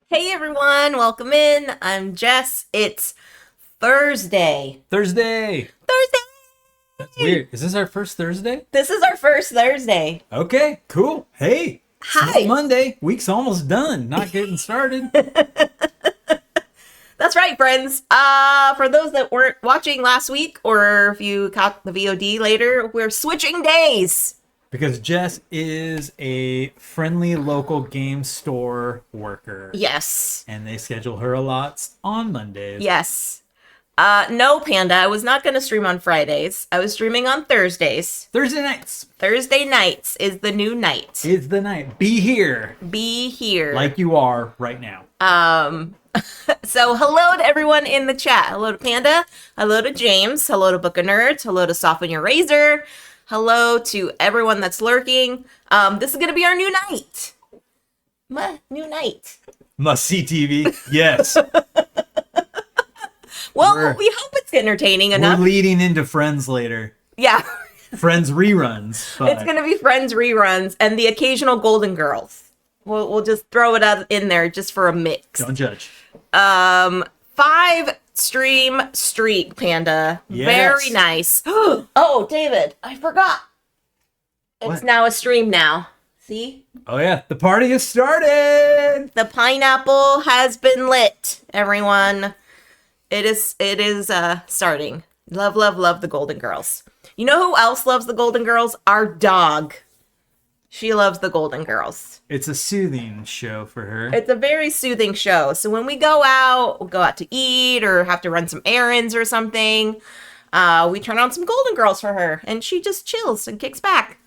Hey everyone, welcome in. I'm Jess. It's Thursday. Thursday. That's Thursday! weird. Is this our first Thursday? This is our first Thursday. Okay, cool. Hey, it's Hi. not Monday. Week's almost done. Not getting started. That's right, friends. For those that weren't watching last week, or if you caught the VOD later, we're switching days. Because Jess is a friendly local game store worker. Yes. And they schedule her lots on Mondays. Yes. No, Panda, I was not going to stream on Fridays. I was streaming on Thursdays. Thursday nights. Thursday nights is the new night. Is the night. Be here. Be here. Like you are right now. So hello to everyone in the chat. Hello to Panda. Hello to James. Hello to Book of Nerds. Hello to Soften Your Razor. Hello to everyone that's lurking. This is going to be our new night. New night. Must see TV. Yes. Well, we hope it's entertaining enough. We're leading into Friends later. Yeah. Friends reruns. But... It's going to be Friends reruns and the occasional Golden Girls. We'll just throw it out in there just for a mix. Don't judge. 5 stream streak, Panda. Yes. Very nice. Oh, David, I forgot. It's What? now a stream now. See? Oh yeah, the party has started. The pineapple has been lit, everyone. It is starting. Love, love, love the Golden Girls. You know who else loves the Golden Girls? Our dog. She loves the Golden Girls. It's a soothing show for her. It's a very soothing show. So when we go out, we'll go out to eat or have to run some errands or something, we turn on some Golden Girls for her and she just chills and kicks back.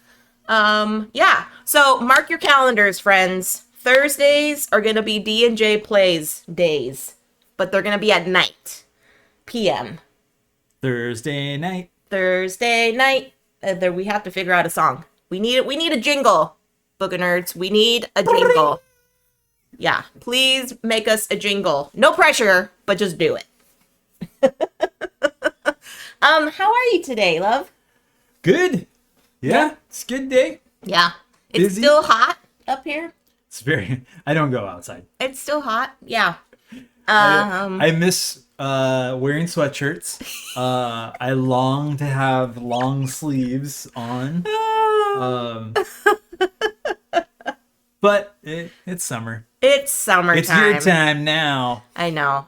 Yeah. So mark your calendars, friends. Thursdays are going to be D&J Plays days, but they're going to be at night, PM. Thursday night. Thursday night. There we have to figure out a song. We need a jingle. Book of Nerds, we need a jingle. Yeah, please make us a jingle. No pressure, but just do it. How are you today, love? Good. Yeah, it's a good day. Yeah. It's Busy? still hot up here. It's very. I don't go outside. It's still hot. Yeah. I miss wearing sweatshirts. I long to have long sleeves on. But it's summer. It's summertime. It's your time now. I know.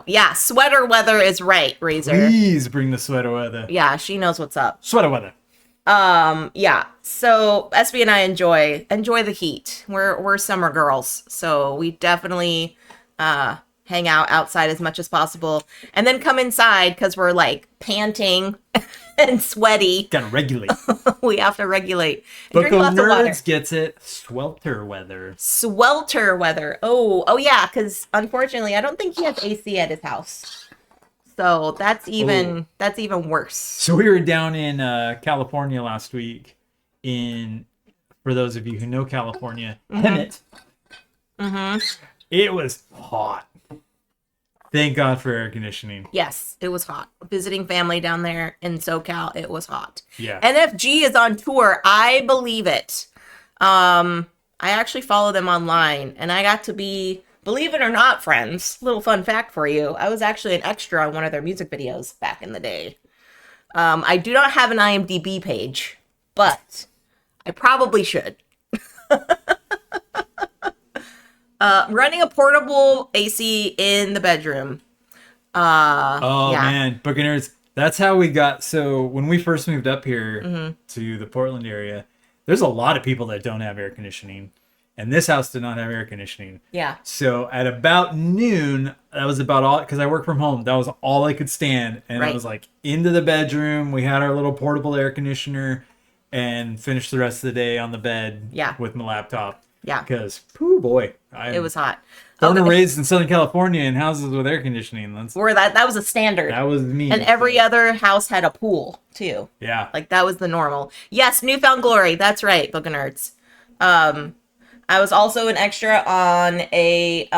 Yeah, sweater weather is right, Razor. Please bring the sweater weather. Yeah, she knows what's up. Sweater weather. Yeah. So SB and I enjoy the heat. We're summer girls, so we definitely hang out outside as much as possible, and then come inside because we're like panting and sweaty. Gotta regulate. We have to regulate. And Book drink of lots of water. Nerds gets it. Swelter weather. Swelter weather. Oh yeah, because unfortunately, I don't think he has AC at his house. So that's even worse. So we were down in California last week. For those of you who know California, Hemet. Mm-hmm. It was hot. Thank God for air conditioning. Yes, it was hot. Visiting family down there in SoCal, it was hot. Yeah. NFG is on tour. I believe it. I actually follow them online, and I got to be, believe it or not, friends, little fun fact for you, I was actually an extra on one of their music videos back in the day. I do not have an IMDb page, but I probably should. Running a portable AC in the bedroom. Oh yeah. man, Book of Nerds. That's how we got. So when we first moved up here to the Portland area, there's a lot of people that don't have air conditioning, and this house did not have air conditioning. Yeah. So at about noon, that was about all, because I work from home. That was all I could stand, and I was like into the bedroom. We had our little portable air conditioner, and finished the rest of the day on the bed. Yeah. With my laptop. Yeah. Because, poo boy, It was hot. born and raised in Southern California in houses with air conditioning. That was a standard. That was me. And every other house had a pool too. Yeah. Like that was the normal. Yes, Newfound Glory. That's right, Book of Nerds. I was also an extra on a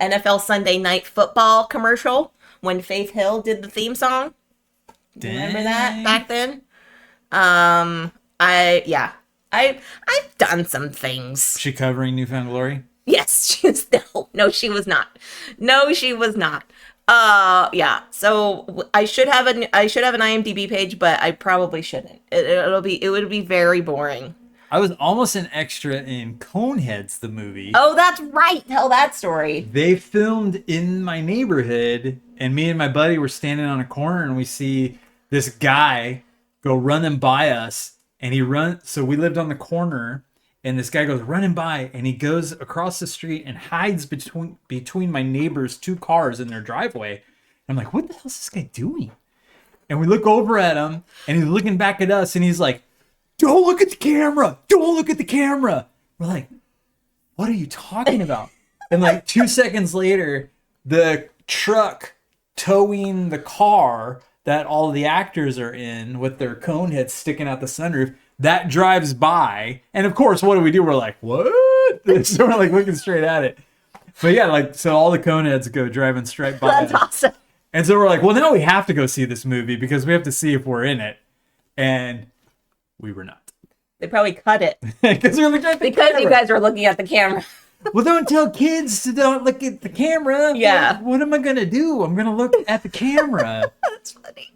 NFL Sunday Night Football commercial when Faith Hill did the theme song. Remember that back then? I've done some things. Is she covering Newfound Glory? Yes, she's No, she was not. No, she was not. Yeah. So I should have an IMDb page, but I probably shouldn't. It would be very boring. I was almost an extra in Coneheads, the movie. Oh, that's right. Tell that story. They filmed in my neighborhood, and me and my buddy were standing on a corner, and we see this guy go running by us, and so we lived on the corner, and this guy goes running by, and he goes across the street and hides between my neighbor's two cars in their driveway. And I'm like, what the hell is this guy doing? And we look over at him, and he's looking back at us, and he's like, don't look at the camera. Don't look at the camera. We're like, what are you talking about? And like 2 seconds later, the truck towing the car that all the actors are in with their cone heads sticking out the sunroof, that drives by. And of course, what do? We're like, what? So we're like looking straight at it. But yeah, like, so all the cone heads go driving straight by. That's us. awesome. And so we're like, well, now we have to go see this movie because we have to see if we're in it. And we were not. They probably cut it. Because we were looking at the Because camera. you guys were looking at the camera. Well, don't tell kids to don't look at the camera. Yeah. What am I going to do? I'm going to look at the camera. That's funny.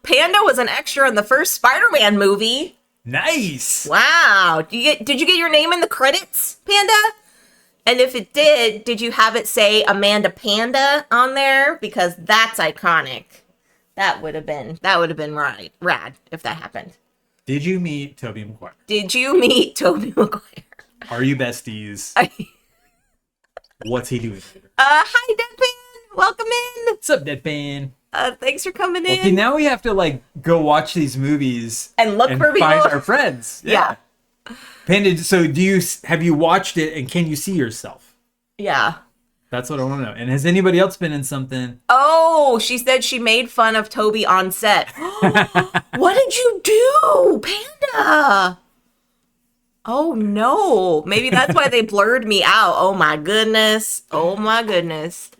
Panda was an extra in the first Spider-Man movie. Nice. Wow. Did you get your name in the credits, Panda? And if it did you have it say Amanda Panda on there? Because that's iconic. That would have been rad if that happened. Did you meet Tobey Maguire? Did you meet Tobey Maguire? Are you besties? What's he doing? Hi, Deadpan. Welcome in. What's up, Deadpan? Thanks for coming in. Okay, now we have to like go watch these movies And look for people. find our friends. Yeah. Panda, so have you watched it and can you see yourself? Yeah. That's what I want to know. And has anybody else been in something? Oh, she said she made fun of Toby on set. What did you do, Panda? Oh, no. Maybe that's why they blurred me out. Oh, my goodness. Oh, my goodness.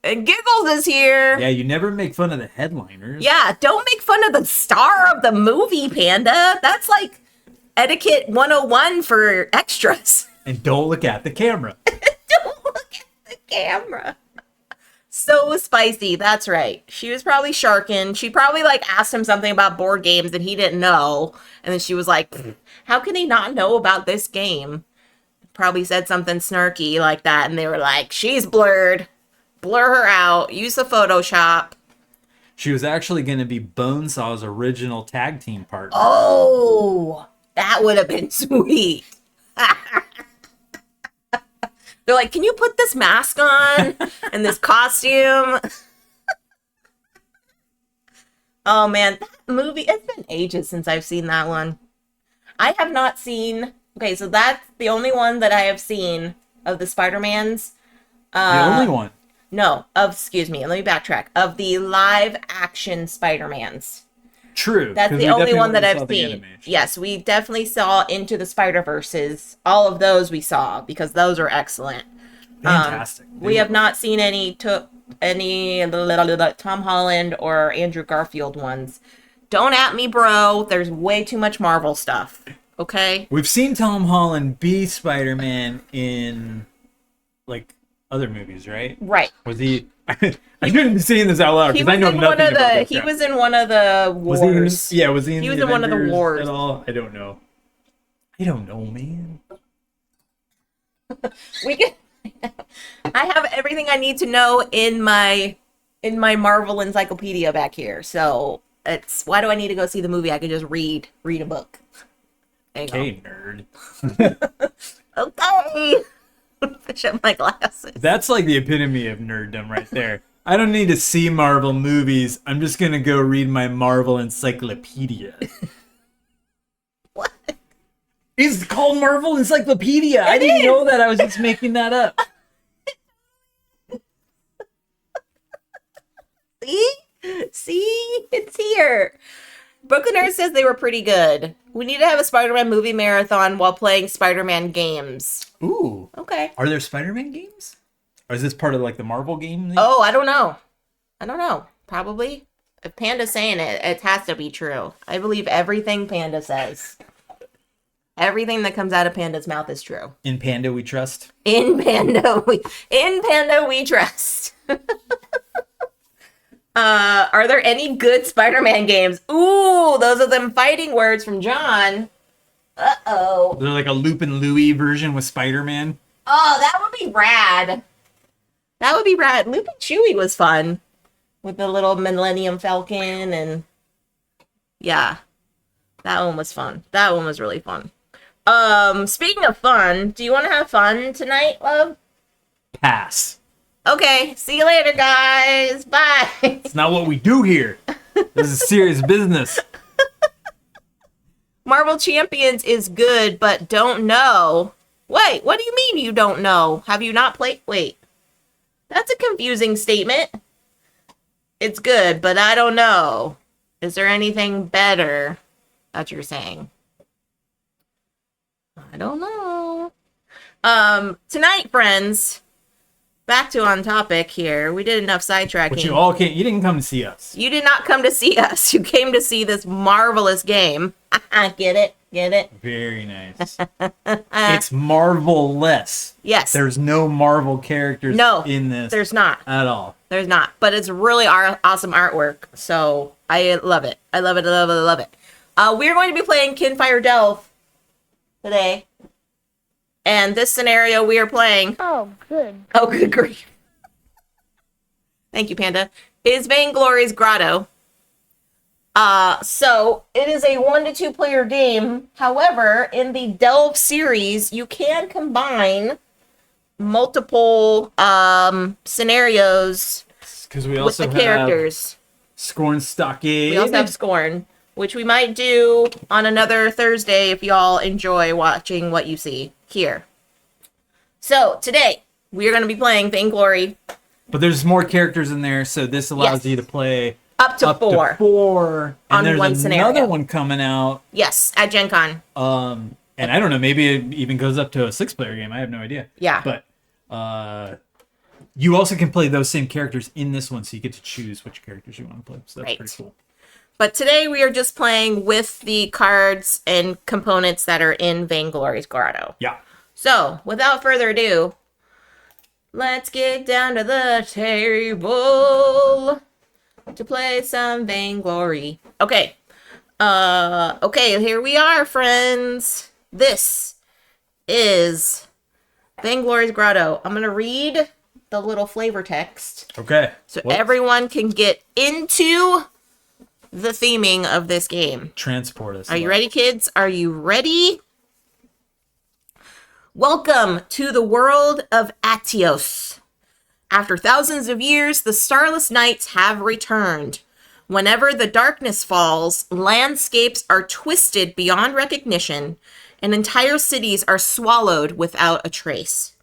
And Giggles is here. Yeah, you never make fun of the headliners. Yeah, don't make fun of the star of the movie, Panda. That's like etiquette 101 for extras. And don't look at the camera. Don't look at the camera. So spicy. That's right. She was probably sharking. She probably like asked him something about board games and he didn't know. And then she was like, how can he not know about this game? Probably said something snarky like that. And they were like, she's blurred. Blur her out. Use the Photoshop. She was actually going to be Bonesaw's original tag team partner. Oh, that would have been sweet. They're like, can you put this mask on and this costume? Oh, man, that movie, it's been ages since I've seen that one. I have not seen, okay, so that's the only one that I have seen of the Spider-Mans. The only one. No, excuse me, let me backtrack. Of the live action Spider-Mans. True. That's the only one that I've seen. Yes, we definitely saw Into the Spider-Verses. All of those we saw because those are excellent. Fantastic. We have not seen any Tom Holland or Andrew Garfield ones. Don't at me, bro. There's way too much Marvel stuff. Okay? We've seen Tom Holland be Spider-Man in like other movies, right? Right. Was he? I shouldn't be saying this out loud because I know nothing about this. He was in one of the wars. Was he in He the was in one of the Avengers wars. at all? I don't know. I don't know, man. We can. I have everything I need to know in my Marvel encyclopedia back here. So it's why do I need to go see the movie? I could just read a book. Okay, nerd. Okay. Fish up my glasses. That's like the epitome of nerddom right there. I don't need to see Marvel movies. I'm just gonna go read my Marvel encyclopedia. What? It's called Marvel Encyclopedia. I didn't know that. I was just making that up. See? It's here. Brooklyn Earth says they were pretty good. We need to have a Spider-Man movie marathon while playing Spider-Man games. Ooh. Okay. Are there Spider-Man games? Or is this part of like the Marvel game thing? Oh, I don't know. Probably. If Panda's saying it, it has to be true. I believe everything Panda says. everything that comes out of Panda's mouth is true. In Panda we trust. In Panda we trust. Are there any good Spider-Man games? Ooh, those are them fighting words from John. Uh-oh. They're like a Lupin Louie version with Spider-Man. Oh, that would be rad. That would be rad. Lupin Chewie was fun. With the little Millennium Falcon and... Yeah. That one was fun. That one was really fun. Speaking of fun, do you want to have fun tonight, love? Pass. Okay, see you later, guys. Bye. It's not what we do here. This is serious business. Marvel Champions is good, but don't know. Wait, what do you mean you don't know? Have you not played? Wait. That's a confusing statement. It's good, but I don't know. Is there anything better that you're saying? I don't know. Tonight, friends, back to on topic here. We did enough sidetracking. But you all can't. You didn't come to see us. You did not come to see us. You came to see this marvelous game. Get it? Get it? Very nice. It's Marvel-less. Yes. There's no Marvel characters in this. There's not. At all. There's not. But it's really awesome artwork. So I love it. I love it. I love it. I love it. We're going to be playing Kinfire Delve today. And this scenario we are playing... Oh, good. Oh, good grief. Thank you, Panda. Is Vainglory's Grotto. So it is a 1 to 2 player game. However, in the Delve series, you can combine multiple scenarios Because we with also the have characters. Scorn Stockade. We also have Scorn, which we might do on another Thursday if y'all enjoy watching what you see here. So today we are going to be playing Vainglory. But there's more characters in there, so this allows you to play Up to four And on there's one scenario. another one coming out. Yes, at Gen Con. And I don't know, maybe it even goes up to a 6-player game. I have no idea. Yeah. But you also can play those same characters in this one, so you get to choose which characters you want to play. So that's pretty cool. But today we are just playing with the cards and components that are in Vainglory's Grotto. Yeah. So, without further ado, let's get down to the table to play some Vainglory. Okay. Okay, here we are, friends. This is Vainglory's Grotto. I'm going to read the little flavor text. Okay. So everyone can get into the theming of this game. Transport us. Are you ready, kids? Are you ready? Welcome to the world of Atios. After thousands of years, the Starless Nights have returned. Whenever the darkness falls, landscapes are twisted beyond recognition, and entire cities are swallowed without a trace.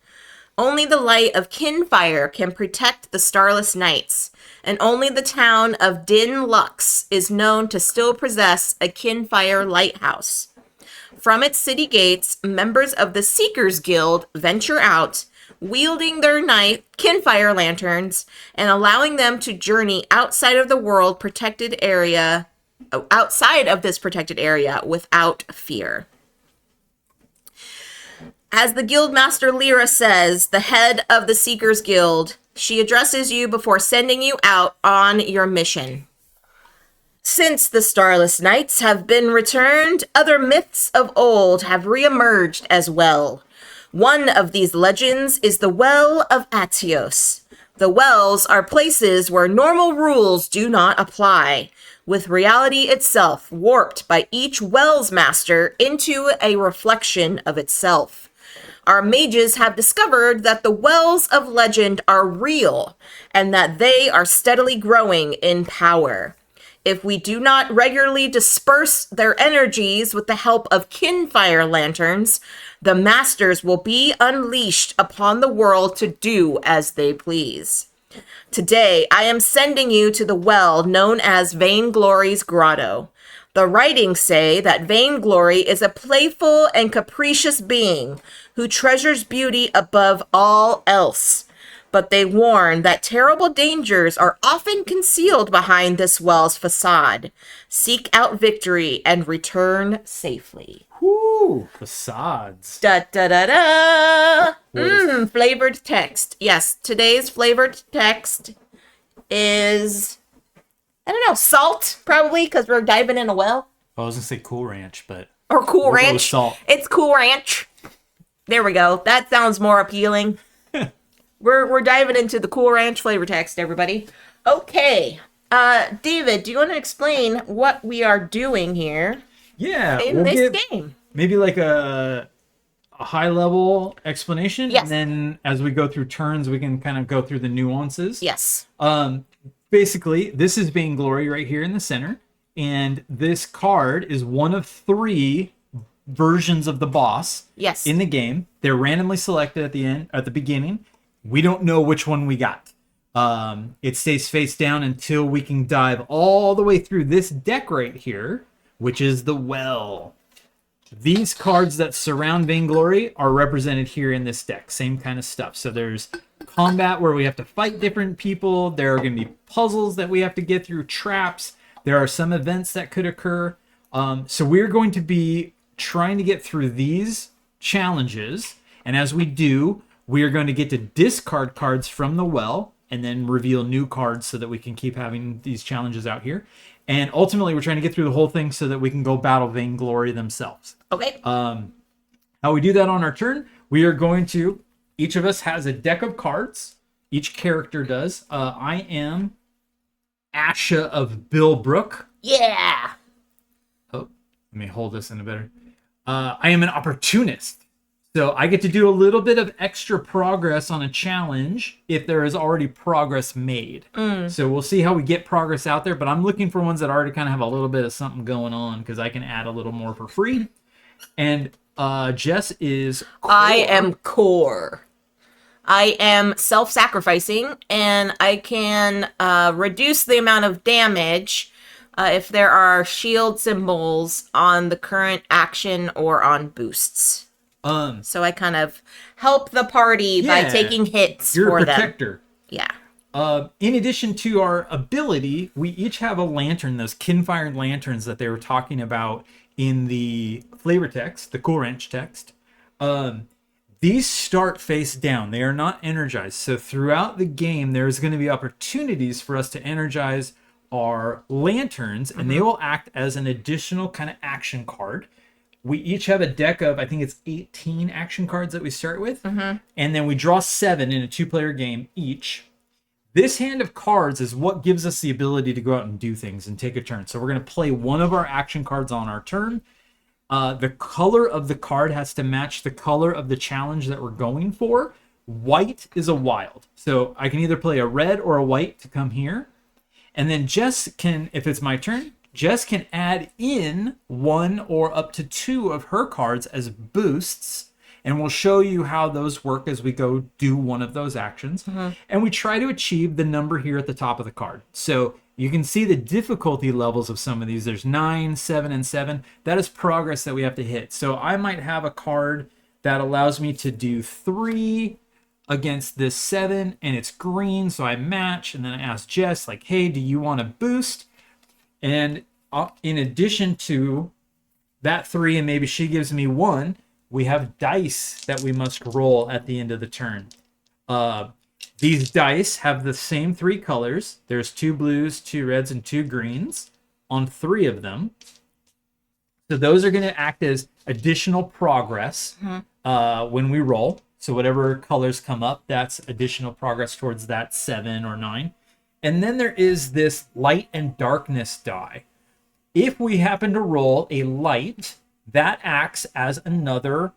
Only the light of Kinfire can protect the Starless Nights, and only the town of Din Lux is known to still possess a Kinfire lighthouse. From its city gates, members of the Seekers Guild venture out, wielding their Kinfire lanterns and allowing them to journey outside of the world protected area, outside of this protected area without fear. As the Guildmaster Lyra says, the head of the Seekers Guild, she addresses you before sending you out on your mission. Since the Starless Nights have been returned, other myths of old have reemerged as well. One of these legends is the Well of Atios. The wells are places where normal rules do not apply, with reality itself warped by each Wells Master into a reflection of itself. Our mages have discovered that the Wells of Legend are real, and that they are steadily growing in power. If we do not regularly disperse their energies with the help of Kinfire lanterns, the masters will be unleashed upon the world to do as they please. Today, I am sending you to the well known as Vainglory's Grotto. The writings say that Vainglory is a playful and capricious being who treasures beauty above all else. but they warn that terrible dangers are often concealed behind this well's facade. Seek out victory and return safely. Whoo! Facades. Da da da da! Flavored text. Yes, today's flavored text is, I don't know, salt, probably, because we're diving in a well. I was going to say Cool Ranch, but... Or Cool Ranch. Salt. It's Cool Ranch. There we go. That sounds more appealing. We're diving into the Cool Ranch flavor text, everybody. Okay. David, do you want to explain what we are doing here? Yeah. In this game? Maybe like a high-level explanation. Yes. And then as we go through turns, we can kind of go through the nuances. Yes. Basically, this is Vainglory right here in the center. And this card is one of 3 versions of the boss in the game. They're randomly selected at the beginning. We don't know which one we got. It stays face down until we can dive all the way through this deck right here, which is the well. These cards that surround Vainglory are represented here in this deck. Same kind of stuff. So there's combat where we have to fight different people. There are going to be puzzles that we have to get through, traps. There are some events that could occur. So we're going to be trying to get through these challenges. And as we do, we are going to get to discard cards from the well and then reveal new cards so that we can keep having these challenges out here. And ultimately, we're trying to get through the whole thing so that we can go battle Vainglory themselves. Okay. How we do that on our turn, we are going to, each of us has a deck of cards. Each character does. I am Asha of Billbrook. Yeah. Oh, let me hold this in a better. I am an opportunist. So I get to do a little bit of extra progress on a challenge if there is already progress made. So we'll see how we get progress out there, but I'm looking for ones that already kind of have a little bit of something going on because I can add a little more for free. And Jess is core. I am core. I am self-sacrificing, and I can reduce the amount of damage if there are shield symbols on the current action or on boosts. So I kind of help the party by taking hits you're for a them. protector. Yeah. In addition to our ability, we each have a lantern, those Kinfire lanterns that they were talking about in the flavor text, the Cool Ranch text. These start face down. They are not energized. So throughout the game, there's going to be opportunities for us to energize our lanterns, and they will act as an additional kind of action card. We each have a deck of, I think it's 18 action cards that we start with. And then we draw 7 in a 2-player game each. This hand of cards is what gives us the ability to go out and do things and take a turn. So we're going to play one of our action cards on our turn. The color of the card has to match the color of the challenge that we're going for. White is a wild. So I can either play a red or a white to come here. And then Jess can, if it's my turn, Jess can add in 1 or up to 2 of her cards as boosts, and we'll show you how those work as we go do one of those actions. And we try to achieve the number here at the top of the card. So you can see the difficulty levels of some of these. There's 9, 7, and 7. That is progress that we have to hit. So I might have a card that allows me to do 3 against this 7, and it's green, so I match, and then I ask Jess, like, hey, do you want to boost? And in addition to that 3, and maybe she gives me 1, we have dice that we must roll at the end of the turn. These dice have the same 3 colors. There's 2 blues, 2 reds, and 2 greens on 3 of them. So those are going to act as additional progress when we roll. So whatever colors come up, that's additional progress towards that 7 or 9. And then there is this light and darkness die. If we happen to roll a light, that acts as another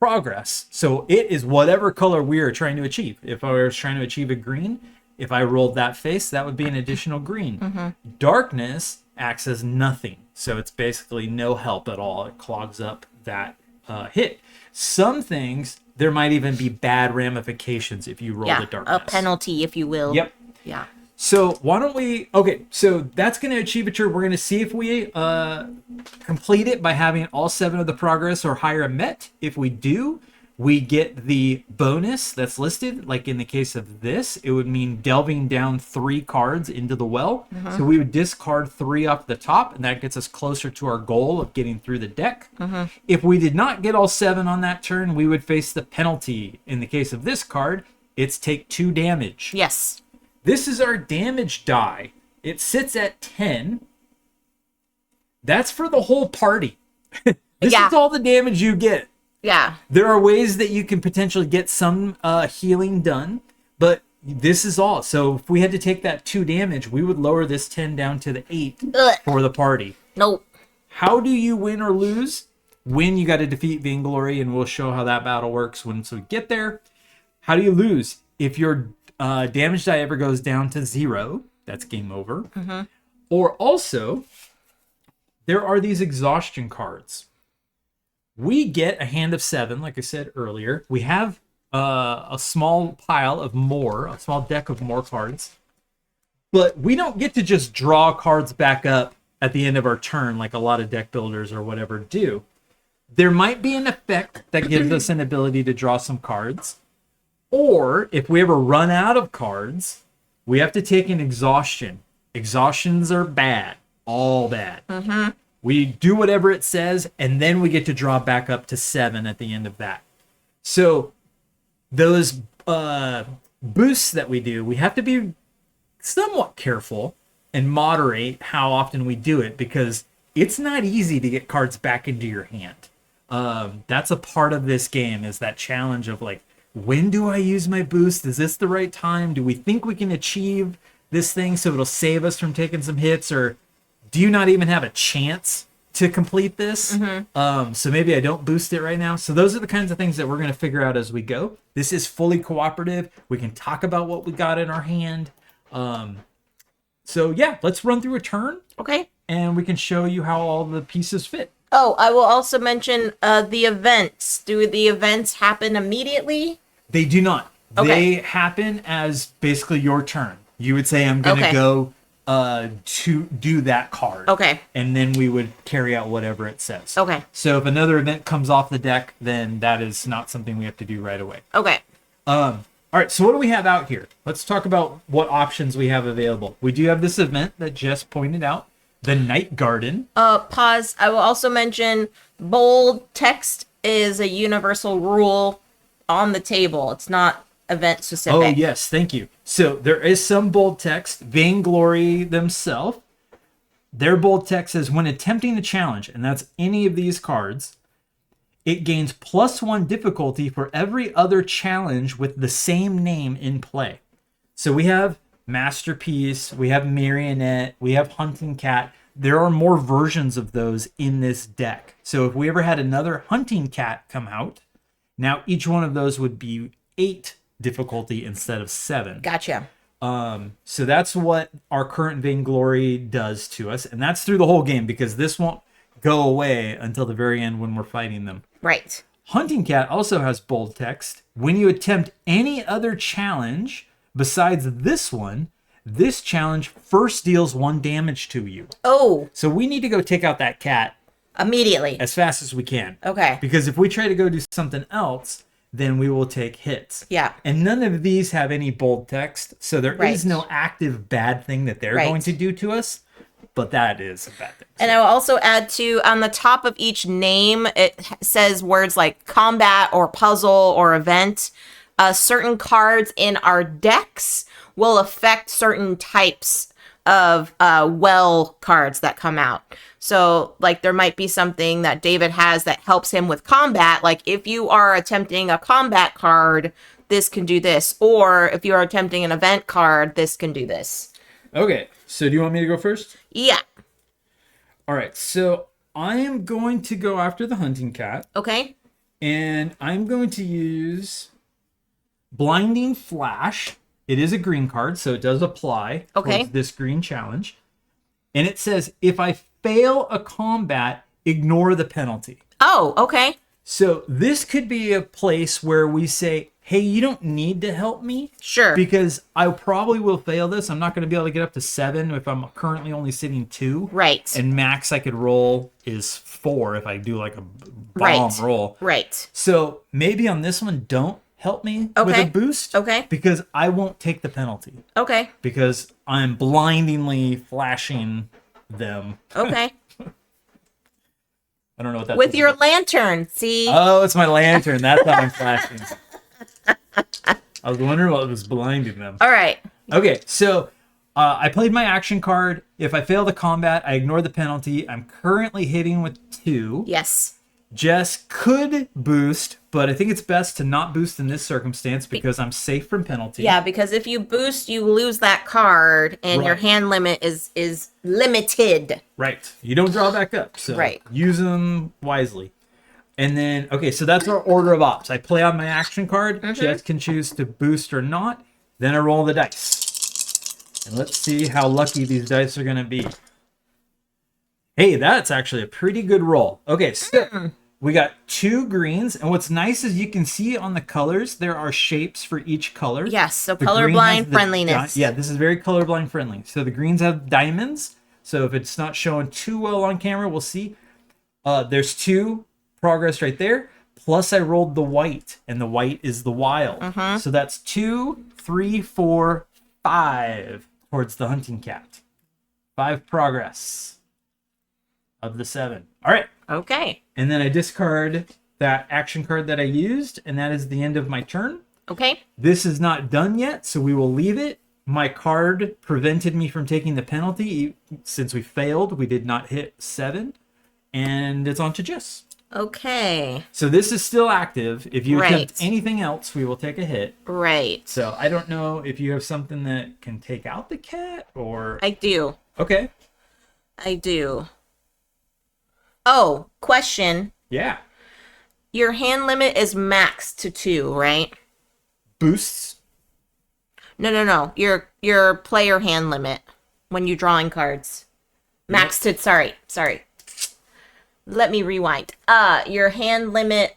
progress. So it is whatever color we are trying to achieve. If I was trying to achieve a green, if I rolled that face, that would be an additional green. Darkness acts as nothing. So it's basically no help at all. It clogs up that hit. Some things, there might even be bad ramifications if you roll the darkness. A penalty, if you will. Yep. Yeah. So why don't we, okay, so that's going to achieve a turn. We're going to see if we complete it by having all 7 of the progress or higher met. If we do, we get the bonus that's listed. Like in the case of this, it would mean delving down 3 cards into the well. So we would discard 3 off the top, and that gets us closer to our goal of getting through the deck. If we did not get all 7 on that turn, we would face the penalty. In the case of this card, it's take 2 damage. Yes. This is our damage die. It sits at 10. That's for the whole party. This is all the damage you get. Yeah. There are ways that you can potentially get some healing done, but this is all. So if we had to take that 2 damage, we would lower this 10 down to the 8 for the party. Nope. How do you win or lose? Win, you got to defeat Vainglory, and we'll show how that battle works once we get there. How do you lose? If your damage die ever goes down to 0, that's game over. Or also, there are these exhaustion cards. We get a hand of 7, like I said earlier. We have a small pile of more, a small deck of more cards. But we don't get to just draw cards back up at the end of our turn like a lot of deck builders or whatever do. There might be an effect that gives us an ability to draw some cards. Or if we ever run out of cards, we have to take an exhaustion. Exhaustions are bad. All bad. We do whatever it says, and then we get to draw back up to 7 at the end of that. So those boosts that we do, we have to be somewhat careful and moderate how often we do it, because it's not easy to get cards back into your hand. That's a part of this game, is that challenge of like, when do I use my boost? Is this the right time? Do we think we can achieve this thing so it'll save us from taking some hits, or do you not even have a chance to complete this? So maybe I don't boost it right now. So those are the kinds of things that we're going to figure out as we go. This is fully cooperative. We can talk about what we got in our hand. So yeah, let's run through a turn. Okay. And we can show you how all the pieces fit. Oh, I will also mention the events. Do the events happen immediately? They do not. Okay. They happen as basically your turn. You would say, I'm going to go to do that card. Okay. And then we would carry out whatever it says. Okay. So if another event comes off the deck, then that is not something we have to do right away. Okay. All right, so what do we have out here? Let's talk about what options we have available. We do have this event that Jess pointed out, the Night Garden. Pause. I will also mention bold text is a universal rule on the table. It's not event specific. Oh, yes, thank you. So there is some bold text. Vainglory themselves, their bold text says, when attempting a challenge, and that's any of these cards, it gains +1 difficulty for every other challenge with the same name in play. So we have Masterpiece, we have Marionette, we have Hunting Cat. There are more versions of those in this deck. So if we ever had another Hunting Cat come out, now each one of those would be 8 difficulty instead of 7. Gotcha. So that's what our current Vainglory does to us. And that's through the whole game, because this won't go away until the very end when we're fighting them. Right. Hunting Cat also has bold text. When you attempt any other challenge besides this one, this challenge first deals 1 damage to you. Oh. So we need to go take out that cat Immediately. as fast as we can. Okay. Because if we try to go do something else, then we will take hits. Yeah. And none of these have any bold text, so there is no active bad thing that they're going to do to us, but that is a bad thing. And I will also add to, on the top of each name, it says words like combat or puzzle or event. Certain cards in our decks will affect certain types of well cards that come out. So, like, there might be something that David has that helps him with combat. Like, if you are attempting a combat card, this can do this. Or if you are attempting an event card, this can do this. Okay, so do you want me to go first? Yeah. All right, so I am going to go after the Hunting Cat. Okay. And I'm going to use Blinding Flash. It is a green card, so it does apply towards this green challenge. And it says, if I fail a combat, ignore the penalty. Oh, okay. So this could be a place where we say, hey, you don't need to help me. Sure. Because I probably will fail this. I'm not going to be able to get up to 7 if I'm currently only sitting 2. Right. And max I could roll is 4 if I do like a bomb Right. roll. Right. So maybe on this one, don't help me with Okay. a boost. Okay. Because I won't take the penalty. Okay. Because I'm blindingly flashing them. Okay. I don't know what that With is. your lantern, see? Oh, it's my lantern. That's how I'm flashing. I was wondering what was blinding them. All right. Okay, so I played my action card. If I fail the combat, I ignore the penalty. I'm currently hitting with 2. Yes. Jess could boost, but I think it's best to not boost in this circumstance because I'm safe from penalty. Yeah, because if you boost, you lose that card, and your Right. hand limit is limited. Right. You don't draw back up. So Right. use them wisely. And then, okay, so that's our order of ops. I play on my action card. Jess can choose to boost or not. Then I roll the dice. And let's see how lucky these dice are going to be. Hey, that's actually a pretty good roll. Okay, so we got 2 greens. And what's nice is you can see on the colors, there are shapes for each color. Yes, so The green has colorblind the friendliness. yeah, this is very colorblind friendly. So the greens have diamonds. So if it's not showing too well on camera, we'll see. There's 2 progress right there. Plus I rolled the white, and the white is the wild. So that's 2, 3, 4, 5 towards the hunting cat. 5 progress of the 7. All right. Okay. And then I discard that action card that I used, and that is the end of my turn. Okay. This is not done yet, so we will leave it. My card prevented me from taking the penalty. Since we failed, we did not hit 7. And it's on to Jess. Okay. So this is still active. If you Right. attempt anything else, we will take a hit. Right. So I don't know if you have something that can take out the cat or... I do. Okay. I do. Oh, question. Yeah. Your hand limit is maxed to 2, right? Boosts. No. Your player hand limit when you're drawing cards. Maxed to sorry. Let me rewind. Your hand limit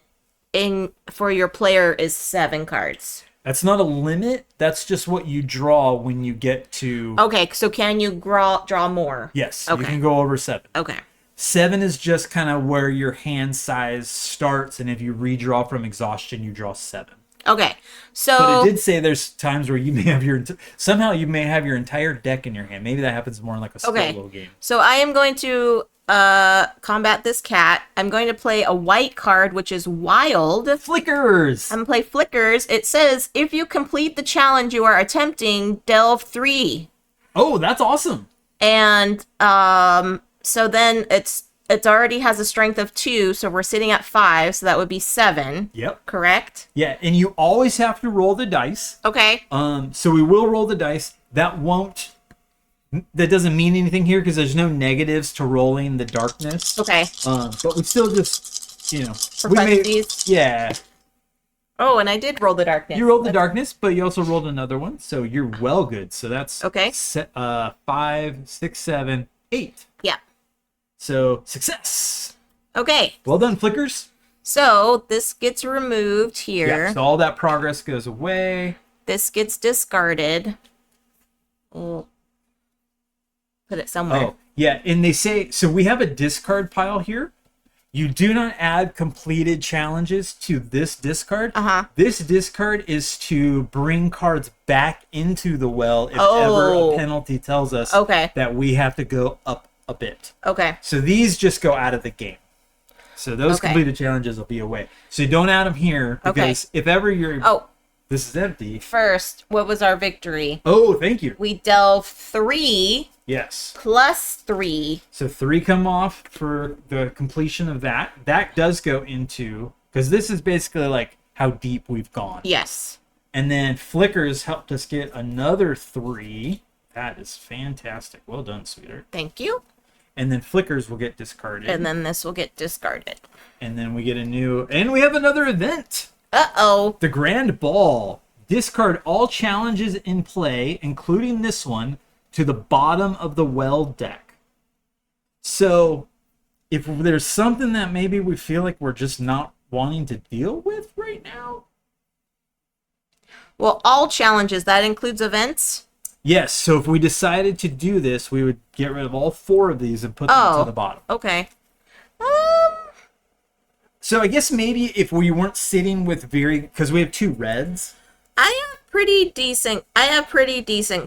for your player is 7 cards. That's not a limit. That's just what you draw when you get to... Okay, so can you draw more? Yes, Okay. you can go over 7. Okay. 7 is just kind of where your hand size starts, and if you redraw from exhaustion, you draw 7. Okay. So But it did say there's times where you may have somehow you may have your entire deck in your hand. Maybe that happens more in like a solo game. So I am going to combat this cat. I'm going to play a white card, which is wild. Flickers. I'm gonna play Flickers. It says if you complete the challenge you are attempting, delve 3. Oh, that's awesome. And so then it already has a strength of 2, so we're sitting at 5, so that would be 7. Yep. Correct? Yeah, and you always have to roll the dice. Okay. So we will roll the dice. That doesn't mean anything here because there's no negatives to rolling the darkness. Okay. But we still just, For we may, funsies. yeah. Oh, and I did roll the darkness. You rolled the darkness, but you also rolled another one, so you're well good. So that's Okay. 5, 6, 7, 8. Yeah. So success. Okay. Well done, Flickers. So this gets removed here. Yeah. So all that progress goes away. This gets discarded. We'll put it somewhere. Oh, yeah. And they say, so we have a discard pile here. You do not add completed challenges to this discard. Uh-huh. This discard is to bring cards back into the well if Oh. ever a penalty tells us Okay. that we have to go up a bit. Okay. So these just go out of the game. So those Okay. completed challenges will be away. So don't add them here because if ever you're... Oh, This is empty. first, what was our victory? Oh, thank you. We delve 3 Yes. plus 3. So 3 come off for the completion of that. That does go into... Because this is basically like how deep we've gone. Yes. And then Flickers helped us get another 3. That is fantastic. Well done, sweetheart. Thank you. And then Flickers will get discarded. And then this will get discarded. And then we get a new... And we have another event. Uh-oh. The Grand Ball. Discard all challenges in play, including this one, to the bottom of the well deck. So, if there's something that maybe we feel like we're just not wanting to deal with right now, Well, all challenges, that includes events? Yes, so if we decided to do this, we would get rid of all 4 of these and put them to the bottom. Okay. So I guess maybe if we weren't sitting with because we have 2 reds. I have pretty decent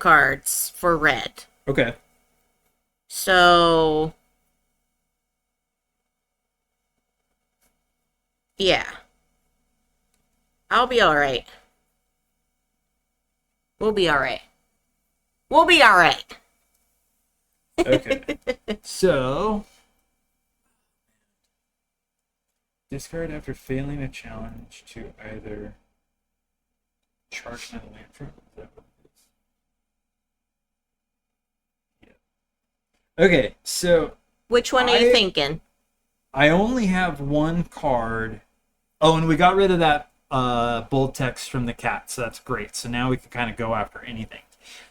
cards for red. Okay. So yeah. I'll be all right. We'll be all right. We'll be all right. Okay. So discard after failing a challenge to either charge my land for. Yeah. Okay, so Which one are you thinking? I only have 1 card. Oh, and we got rid of that bold text from the cat, so that's great. So now we can kind of go after anything.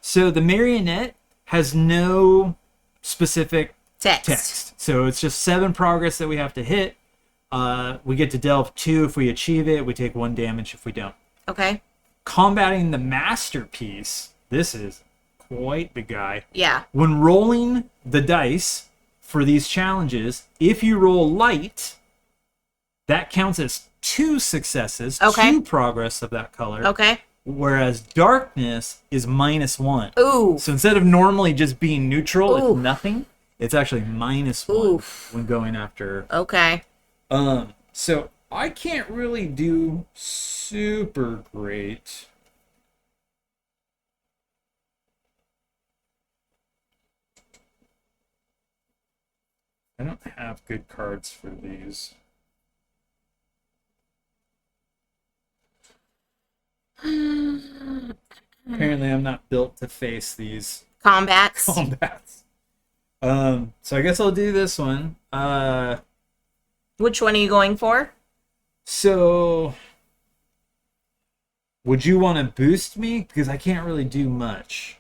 So the marionette has no specific text. So it's just 7 progress that we have to hit. We get to delve 2 if we achieve it. We take 1 damage if we don't. Okay. Combating the masterpiece. This is quite the guy. Yeah. When rolling the dice for these challenges, if you roll light, that counts as 2 successes, Okay. 2 progress of that color. Okay. Whereas darkness is -1. Ooh. So instead of normally just being neutral Ooh. with nothing, it's actually -1 Oof. when going after. Okay. So I can't really do super great. I don't have good cards for these. Apparently, I'm not built to face these Combats. combats. So I guess I'll do this one. Which one are you going for? So would you want to boost me? Because I can't really do much.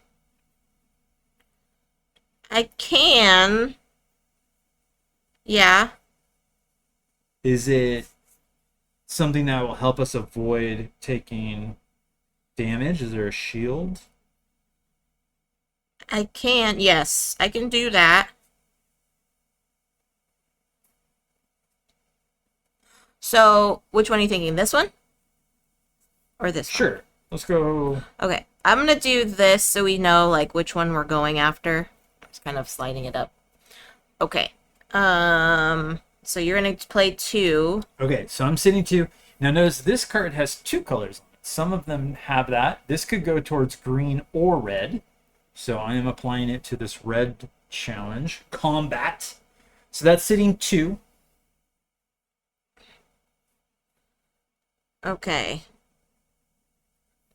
I can. Yeah. Is it something that will help us avoid taking damage? Is there a shield? I can. Yes, I can do that. So, which one are you thinking? This one? Or this one? Sure. Let's go. Okay. I'm going to do this so we know, like, which one we're going after. Just kind of sliding it up. Okay. So you're going to play 2. Okay, so I'm sitting 2. Now notice this card has 2 colors on it. Some of them have that. This could go towards green or red. So I am applying it to this red challenge. Combat. So that's sitting 2. Okay.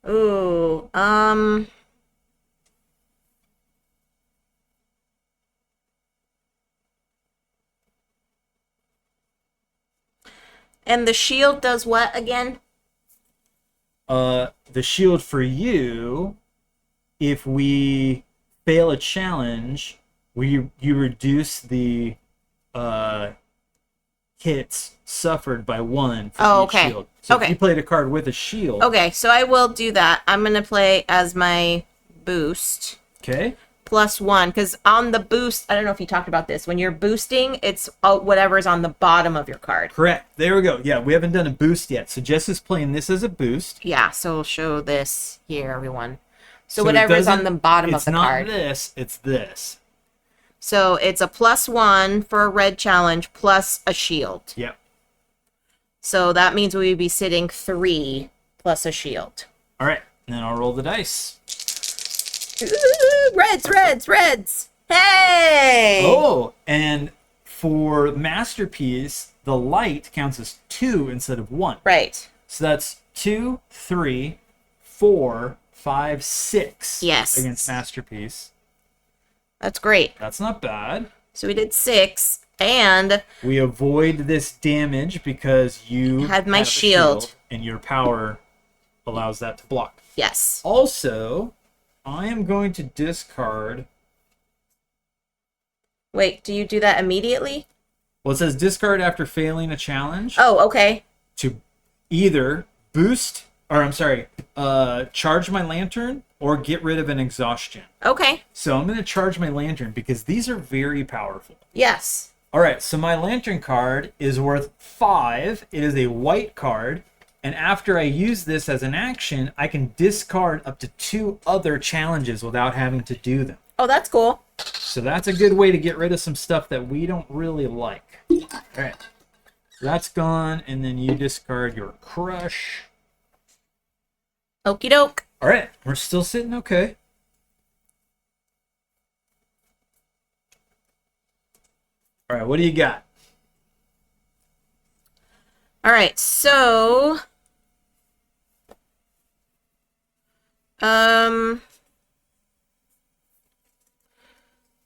Ooh, and the shield does what again? The shield for you, if we fail a challenge, you reduce the hits suffered by 1 for each okay. shield. So Okay. if you played a card with a shield. Okay, so I will do that. I'm going to play as my boost. Okay. +1, because on the boost, I don't know if you talked about this. When you're boosting, it's whatever's on the bottom of your card. Correct. There we go. Yeah, we haven't done a boost yet. So Jess is playing this as a boost. Yeah, so we'll show this here, everyone. So it whatever's on doesn't- the bottom of the card. It's not this, it's this. So it's a +1 for a red challenge plus a shield. Yep. So that means we would be sitting 3 plus a shield. All right. Then I'll roll the dice. Ooh, reds, reds, reds. Hey! Oh, and for Masterpiece, the light counts as 2 instead of 1. Right. So that's 2, 3, 4, 5, 6. Yes. Against Masterpiece. That's great. That's not bad. So we did 6, and We avoid this damage because you had my have a shield. and your power allows that to block. yes. Also, I am going to discard. Wait, do you do that immediately? Well, it says discard after failing a challenge Oh, okay. to either boost or I'm sorry, charge my lantern or get rid of an exhaustion. Okay. So I'm going to charge my lantern because these are very powerful. Yes. All right, so my lantern card is worth 5. It is a white card. And after I use this as an action, I can discard up to 2 other challenges without having to do them. Oh, that's cool. So that's a good way to get rid of some stuff that we don't really like. All right. So that's gone, and then you discard your crush. Okie doke. All right, we're still sitting okay. All right, what do you got? All right, so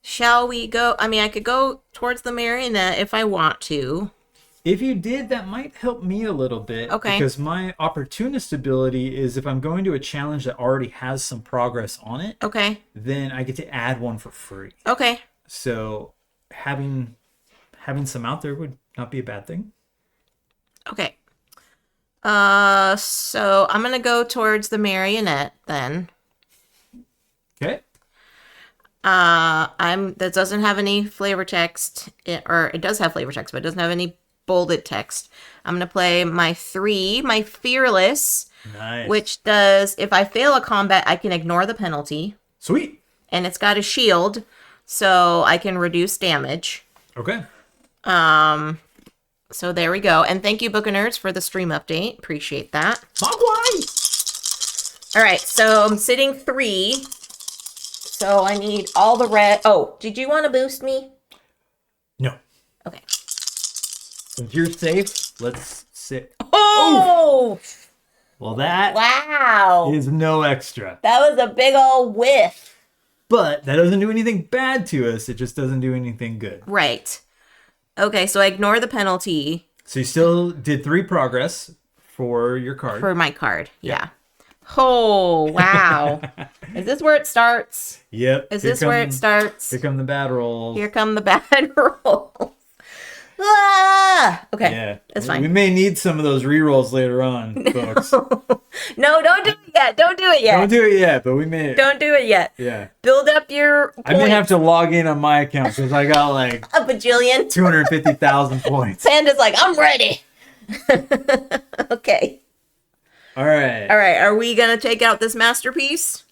shall we go? I mean, I could go towards the marionette if I want to. If you did, that might help me a little bit. Okay. Because my opportunist ability is if I'm going to a challenge that already has some progress on it, Okay. then I get to add one for free. Okay. So having some out there would not be a bad thing. Okay. So I'm gonna go towards the marionette then. Okay. That doesn't have any flavor text, or it does have flavor text, but it doesn't have any bolded text. I'm gonna play my 3, my fearless, Nice. which does, if I fail a combat, I can ignore the penalty, Sweet. and it's got a shield, so I can reduce damage. Okay. So there we go. And thank you, Book of Nerds, for the stream update. Appreciate that. All right, so I'm sitting 3. So I need all the red. Oh, did you want to boost me? No. Okay. If you're safe, let's sit. Oh! Well, that Wow. is no extra. That was a big old whiff. But that doesn't do anything bad to us. It just doesn't do anything good. Right. Okay, so I ignore the penalty So you still did 3 progress for your card. for my card. Yeah. Oh, wow. Is this where it starts? Yep. Is this where it starts? Here come the bad rolls. Here come the bad rolls. Ah! Okay. Yeah. That's We fine. may need some of those re-rolls later on, folks. No, don't do it yet. Don't do it yet. Don't do it yet, but we may. Don't do it yet. Yeah. Build up your points. I may have to log in on my account because I got like a bajillion. 250,000 points. Panda's like, I'm ready. Okay. All right. All right. Are we going to take out this masterpiece?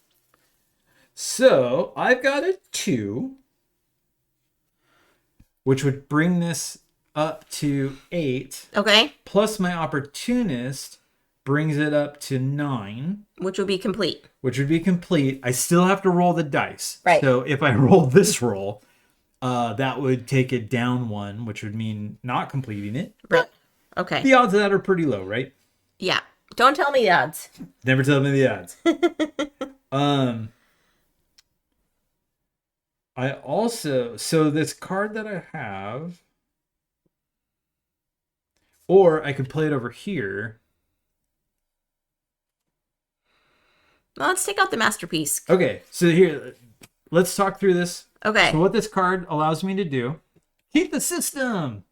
So I've got a 2, which would bring this up to 8. Okay. Plus my opportunist brings it up to 9. Which would be complete. Which would be complete. I still have to roll the dice. Right. So if I roll this roll, that would take it down 1, which would mean not completing it. Right. Okay. The odds of that are pretty low, right? Yeah. Don't tell me the odds. Never tell me the odds. I also, so this card that I have, or I could play it over here. Well, let's take out the masterpiece. Okay, so here, let's talk through this. Okay. So what this card allows me to do, keep the system.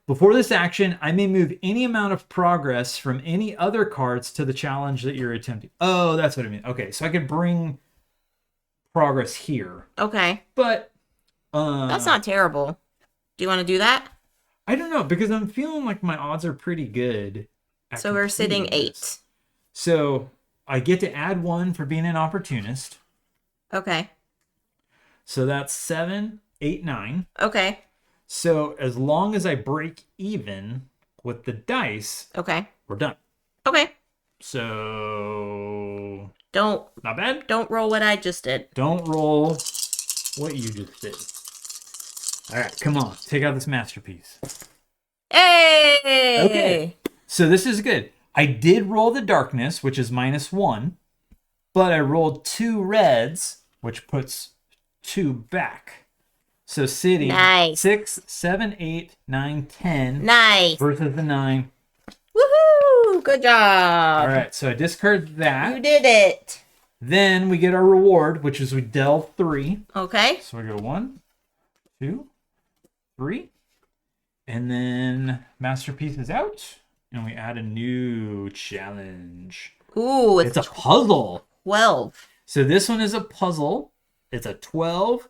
Before this action, I may move any amount of progress from any other cards to the challenge that you're attempting. Oh, that's what I mean. Okay, so I could bring progress here. Okay. But That's not terrible. Do you want to do that? I don't know, because I'm feeling like my odds are pretty good. So we're sitting completing 8. this. So I get to add 1 for being an opportunist. Okay. So that's 7, 8, 9. Okay. So as long as I break even with the dice, Okay. we're done. Okay. So Don't not bad. don't roll what I just did. Don't roll what you just did. All right, come on. Take out this masterpiece. Hey! Okay. So this is good. I did roll the darkness, which is -1, but I rolled 2 reds, which puts 2 back. So sitting Nice. 6, 7, 8, 9, 10 Nice. versus the 9. Woohoo! Good job. All right, so I discard You that. did it. Then we get our reward, which is we delve 3. Okay. So we go 1, 2, 3. And then masterpiece is out. And we add a new challenge. Ooh, It's a puzzle. 12. So this one is a puzzle. It's a 12.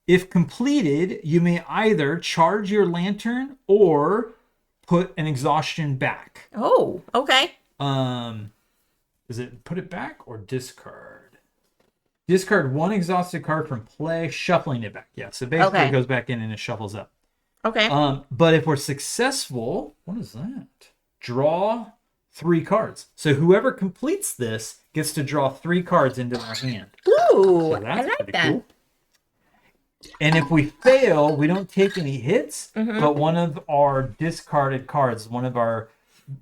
If completed, you may either charge your lantern or put an exhaustion back. Oh, okay. Is it put it back or discard? Discard one exhausted card from play, shuffling it back. Yeah, so basically it goes back in and it shuffles up. Okay. But if we're successful, what is that? Draw 3 cards. So whoever completes this gets to draw 3 cards into their hand. Ooh, So I like that. cool. And if we fail, we don't take any hits, but one of our discarded cards, one of our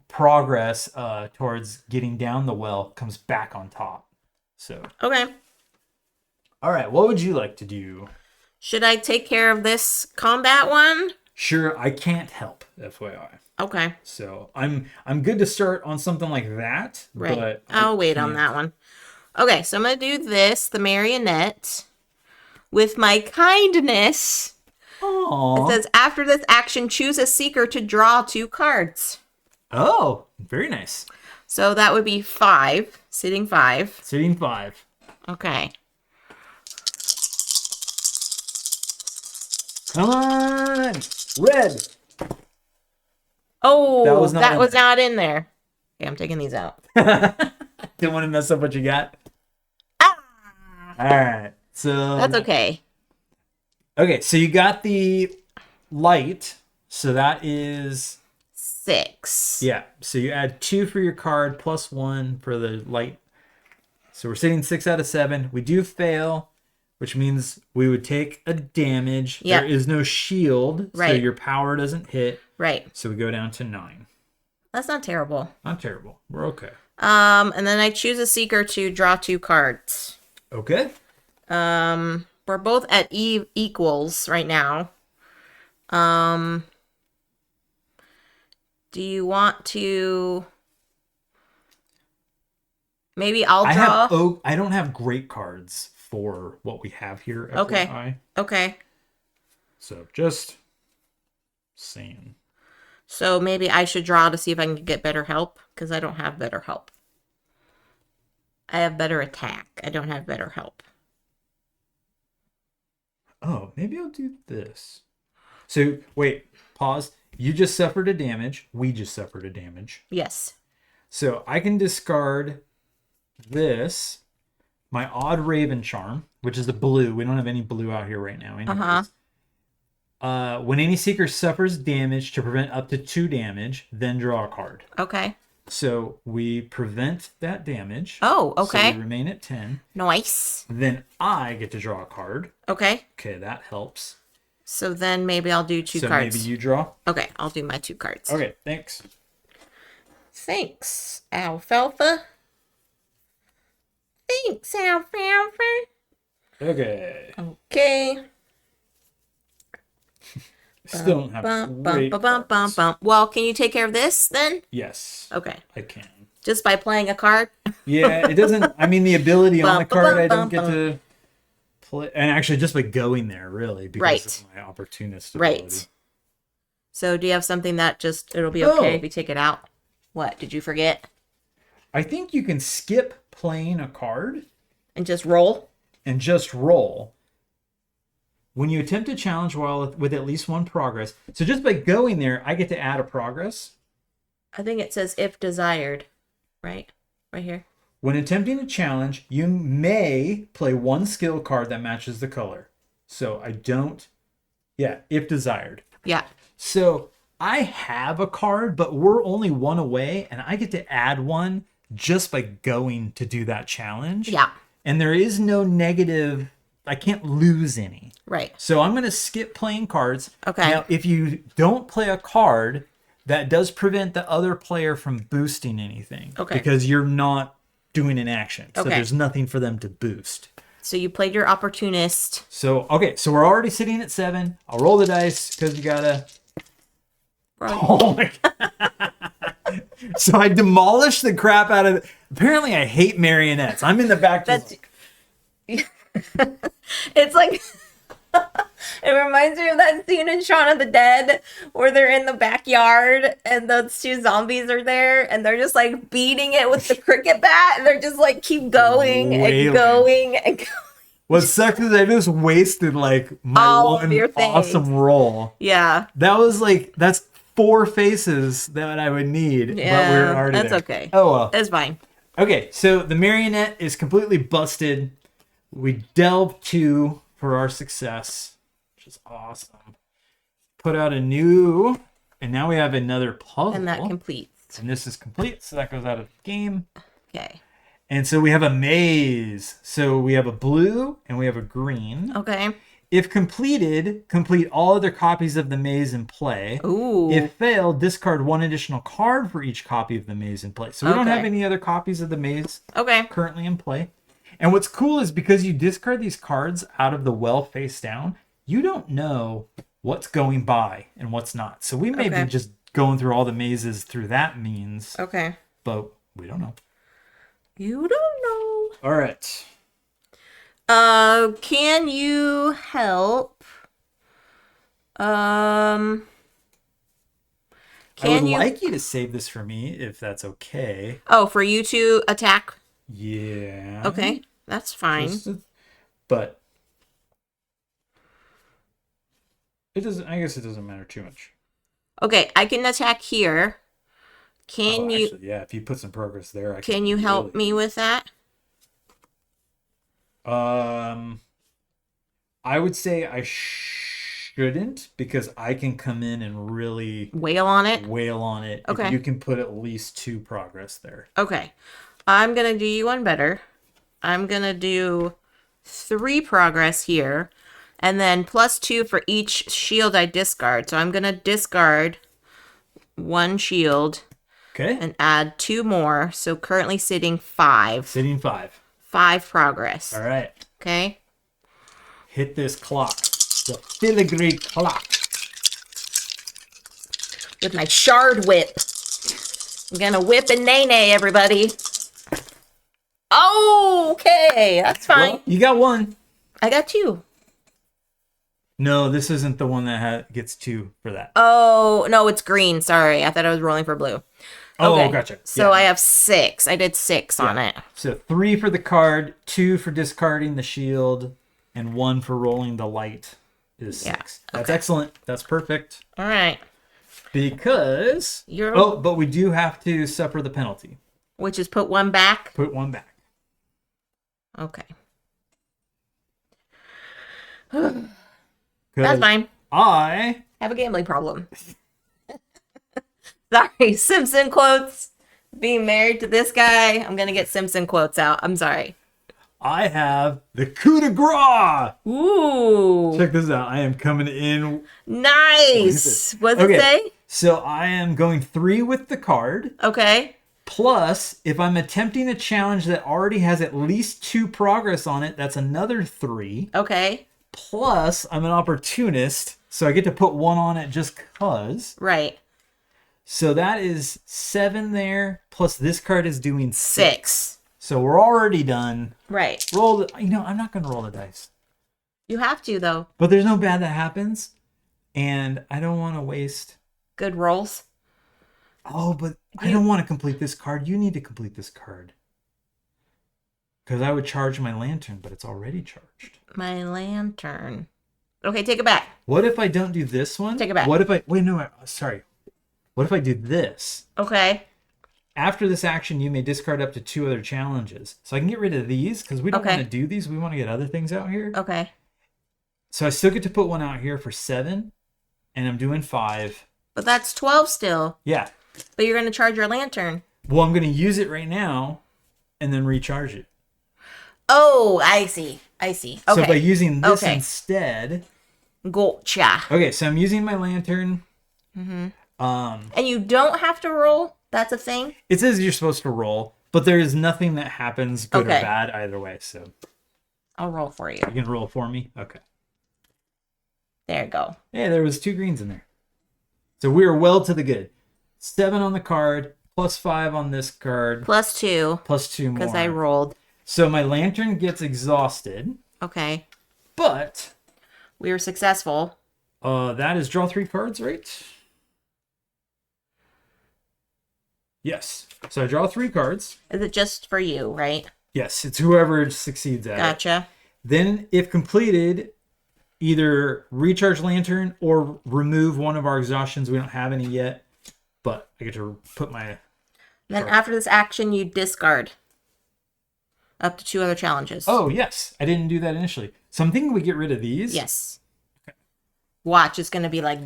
progress towards getting down the well, comes back on top. So. Okay. All right, what would you like to do? Should I take care of this combat one? Sure, I can't help, FYI. Okay. So I'm good to start on something like that. Right. But I'll wait on that one. Okay, so I'm going to do this, the marionette, with my kindness. Aww. It says, after this action, choose a seeker to draw 2 cards. Oh, very nice. So that would be 5, sitting 5. Sitting 5. Okay. Come on! Red! Oh, That was not in there. Okay, I'm taking these out. Didn't want to mess up what you got. Ah! All right. So That's okay. Okay, so you got the light. So that is 6. yeah. So you add 2 for your card plus 1 for the light. So we're sitting 6 out of 7. We do fail, which means we would take a damage. Yep. There is no shield, so Right. your power doesn't hit. Right. So we go down to 9. That's not terrible. Not terrible. We're okay. And then I choose a seeker to draw 2 cards. Okay. We're both at equals right now. Do you want to? Maybe I'll draw. I don't have great cards for what we have here. Okay. FYI. Okay. So just saying. So maybe I should draw to see if I can get better help, because I don't have better help. I have better attack. I don't have better help. Oh, maybe I'll do this. So wait, pause. You just suffered a damage. We just suffered a damage. Yes. So I can discard this, my Odd Raven Charm, which is the blue. We don't have any blue out here right now. Anyways. When any seeker suffers damage to prevent up to 2 damage, then draw a card. Okay. So we prevent that damage. Oh, okay. So we remain at 10. Nice. Then I get to draw a card. Okay. Okay, that helps. So then maybe I'll do 2 cards. Maybe you draw. Okay, I'll do my 2 cards. Okay, thanks. Thanks, Alfalfa. Thanks, Alfalfa. Okay. Okay. Still don't have great cards. Well, can you take care of this then? Yes. Okay. I can. Just by playing a card? Yeah, it doesn't. I mean, the ability on the card, I don't get to play. And actually, just by going there, really, because of my opportunist ability. Right. So, do you have something that just it'll be okay if you take it out? What? Did you forget? I think you can skip playing a card And just roll? and just roll. When you attempt a challenge while with at least 1 progress, so just by going there, I get to add a progress. I think it says if desired. Right? Right here. When attempting a challenge, you may play 1 skill card that matches the color. So I don't, if desired. Yeah. So I have a card, but we're only 1 away, and I get to add 1 just by going to do that challenge. Yeah. And there is no negative, I can't lose any. Right. So I'm going to skip playing cards. Okay. Now, if you don't play a card, that does prevent the other player from boosting anything. Okay. Because you're not doing an action. So Okay. there's nothing for them to boost. So you played your opportunist. So, okay. So we're already sitting at 7. I'll roll the dice because you got to... Oh my God. So I demolished the crap out of... Apparently I hate marionettes. I'm in the back. That's... It's like... It reminds me of that scene in Shaun of the Dead where they're in the backyard and those two zombies are there and they're just like beating it with the cricket bat and they're just like keep going and going and going. What sucks is I just wasted like my All one of your things. awesome roll. Yeah. That was like, that's 4 faces that I would need, Yeah, but we're already that's there. okay. Oh well. It's fine. Okay, so the marionette is completely busted. We delve 2 for our success, which is awesome. Put out a new, and now we have another puzzle. And that completes. And this is complete, so that goes out of the game. Okay. And so we have a maze. So we have a blue and we have a green. Okay. If completed, complete all other copies of the maze in play. Ooh. If failed, discard 1 additional card for each copy of the maze in play. So we don't have any other copies of the maze currently in play. And what's cool is because you discard these cards out of the well face down, you don't know what's going by and what's not. So we may be just going through all the mazes through that means. Okay. But we don't know. You don't know. All right. Can you help? I would like you to save this for me, if that's okay. Oh, for you to attack? Yeah. Okay, that's fine. But it doesn't. I guess it doesn't matter too much. Okay, I can attack here. Can you? Actually, yeah, if you put some progress there, can you help me with that? I would say I shouldn't because I can come in and really wail on it. Okay. If you can put at least 2 progress there. Okay. I'm going to do you one better. I'm going to do 3 progress here and then +2 for each shield I discard. So I'm going to discard 1 shield. Okay. And add 2 more. So currently sitting 5. 5 progress. All right. Okay. Hit this clock. The filigree clock. With my shard whip. I'm gonna whip and nay-nay, everybody. Oh, okay. That's fine. Well, you got 1. I got 2. No, this isn't the one that gets 2 for that. Oh, no, it's green. Sorry. I thought I was rolling for blue. Okay. Oh, gotcha. So I have 6. I did 6 on it. So 3 for the card, 2 for discarding the shield, and 1 for rolling the light is 6. That's excellent. That's perfect. All right. Because but we do have to suffer the penalty. Which is put 1 back? Put 1 back. Okay. That's fine. I have a gambling problem. Sorry, Simpson quotes. Being married to this guy, I'm going to get Simpson quotes out. I'm sorry. I have the coup de grace. Ooh. Check this out. I am coming in. Nice. What does it say? So I am going 3 with the card. Okay. Plus, if I'm attempting a challenge that already has at least 2 progress on it, that's another 3. Okay. Plus, I'm an opportunist, so I get to put 1 on it just cause. Right. So that is 7 there. Plus, this card is doing 6. So we're already done. Right. Roll the. I'm not going to roll the dice. You have to, though. But there's no bad that happens. And I don't want to waste. Good rolls. Oh, but I don't want to complete this card. You need to complete this card. Because I would charge my lantern, but it's already charged. My lantern. Okay, take it back. What if I don't do this one? Take it back. What if I... Wait, no, sorry. What if I do this? Okay. After this action, you may discard up to 2 other challenges. So I can get rid of these, because we don't want to do these. We want to get other things out here. Okay. So I still get to put 1 out here for 7, and I'm doing 5. But that's 12 still. Yeah. But you're going to charge your lantern. Well, I'm going to use it right now, and then recharge it. Oh, I see. Okay. So by using this instead... Gotcha. Okay, so I'm using my lantern. Mm-hmm. And you don't have to roll? That's a thing? It says you're supposed to roll, but there is nothing that happens good or bad either way, so... I'll roll for you. You can roll for me? Okay. There you go. Hey, there was 2 greens in there. So we are well to the good. 7 on the card, plus 5 on this card. Plus 2. Plus 2 more. Because I rolled. So my lantern gets exhausted. Okay. But We were successful. That is draw 3 cards, right? Yes. So I draw 3 cards. Is it just for you, right? Yes, it's whoever succeeds at it. Gotcha. Then, if completed, either recharge lantern or remove one of our exhaustions. We don't have any yet, but I get to put my... Then after this action, you discard up to 2 other challenges. Oh, yes. I didn't do that initially. So I'm thinking we get rid of these. Yes. Okay. Watch, it's going to be like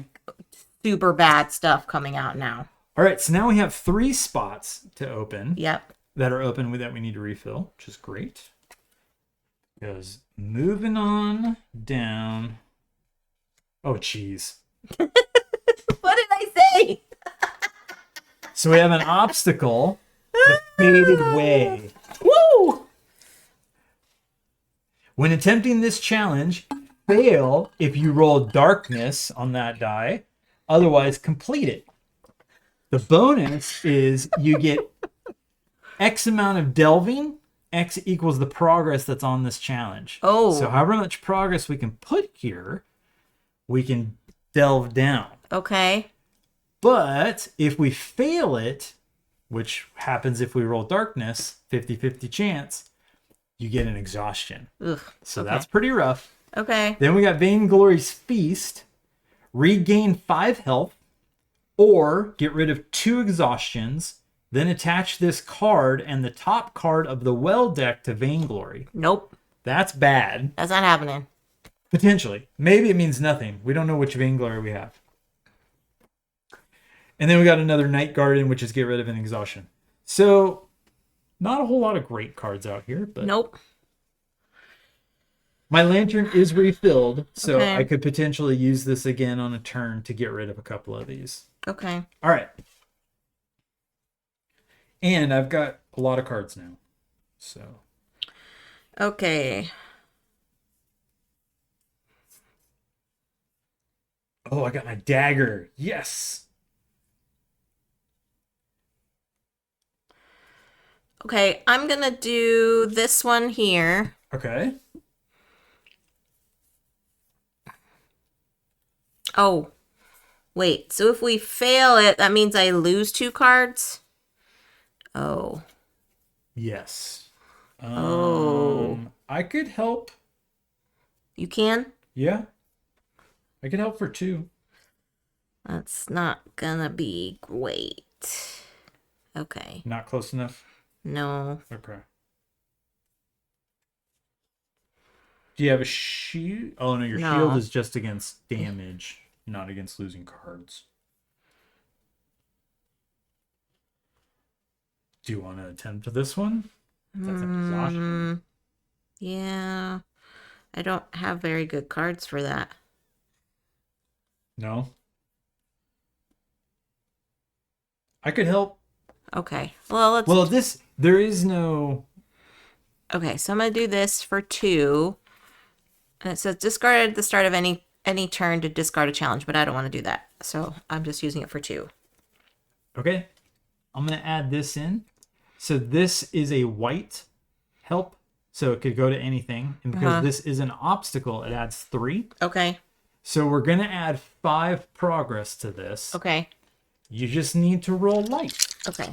super bad stuff coming out now. All right, so now we have 3 spots to open. Yep. That are open that we need to refill, which is great. Because moving on down. Oh, jeez. What did I say? So we have an obstacle, the Faded Way. Woo! When attempting this challenge, fail if you roll darkness on that die. Otherwise, complete it. The bonus is you get X amount of delving. X equals the progress that's on this challenge. Oh. So however much progress we can put here, we can delve down. Okay. But if we fail it, which happens if we roll darkness, 50-50 chance, you get an exhaustion. Ugh, so okay. That's pretty rough. Okay. Then we got Vainglory's Feast. Regain 5 health or get rid of 2 exhaustions. Then attach this card and the top card of the well deck to Vainglory. Nope. That's bad. That's not happening. Potentially. Maybe it means nothing. We don't know which Vainglory we have. And then we got another Night Garden, which is get rid of an exhaustion. So, not a whole lot of great cards out here, but... Nope. My lantern is refilled, so okay. I could potentially use this again on a turn to get rid of a couple of these. Okay. All right. And I've got a lot of cards now. So. Okay. Oh, I got my dagger. Yes. Okay, I'm going to do this one here. Okay. Oh. Wait, so if we fail it, that means I lose 2 cards? Oh. Yes. I could help. You can? Yeah. I could help for 2. That's not gonna be great. Okay. Not close enough? No. Okay. Do you have a shield? Oh, no, your shield is just against damage, not against losing cards. Do you want to attempt this one? That's an exhaustion. Yeah. I don't have very good cards for that. No? I could help. Okay. Well, let's... there is no... Okay, so I'm going to do this for 2. And it says discard at the start of any turn to discard a challenge, but I don't want to do that. So I'm just using it for 2. Okay. I'm going to add this in. So this is a white help. So it could go to anything. And because this is an obstacle, it adds 3. Okay. So we're going to add 5 progress to this. Okay. You just need to roll light. Okay.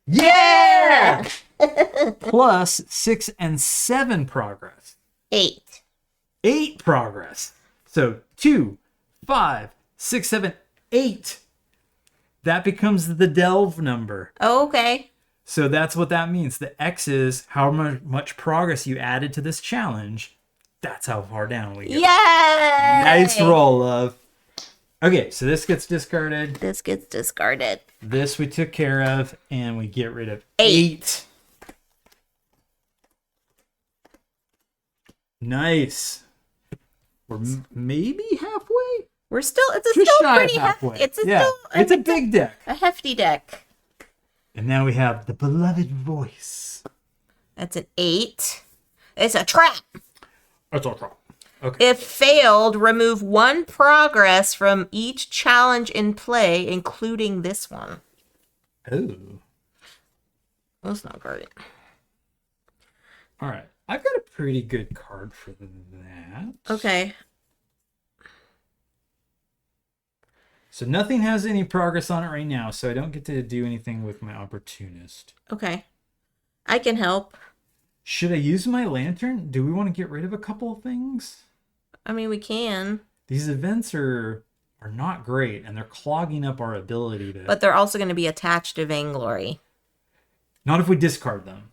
Yeah! Plus 6 and 7 progress. 8. 8 progress. So 2, 5, 6, 7, 8. That becomes the delve number. Oh, okay. So that's what that means. The X is how much progress you added to this challenge. That's how far down we go. Yay! Nice roll, love. Okay, so this gets discarded. This gets discarded. This we took care of, and we get rid of 8. Nice. We're maybe halfway. We're still. It's a Just still shy of pretty halfway. hefty. It's a big deck. A hefty deck. And now we have the beloved voice. That's an 8. It's a trap. That's all wrong. Okay. If failed, remove 1 progress from each challenge in play, including this one. Oh. That's not great. All right. I've got a pretty good card for that. Okay. So nothing has any progress on it right now, so I don't get to do anything with my opportunist. Okay. I can help. Should I use my lantern? Do we want to get rid of a couple of things? I mean, we can. These events are not great, and they're clogging up our ability to... But they're also going to be attached to Vainglory. Not if we discard them.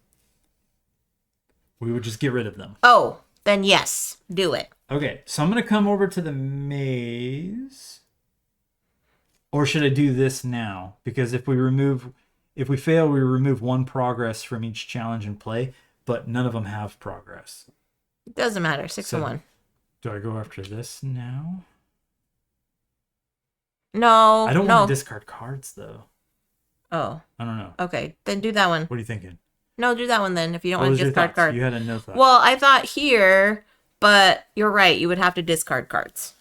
We would just get rid of them. Oh, then yes. Do it. Okay, so I'm going to come over to the maze. Or should I do this now? Because if we fail, we remove 1 progress from each challenge and play, but none of them have progress. It doesn't matter. 6 and 1. Do I go after this now? No. I don't want to discard cards, though. Oh. I don't know. Okay, then do that one. What are you thinking? No, do that one then if you don't What want was to your discard thoughts? cards. You had a no thought. Well, I thought here, but you're right. You would have to discard cards.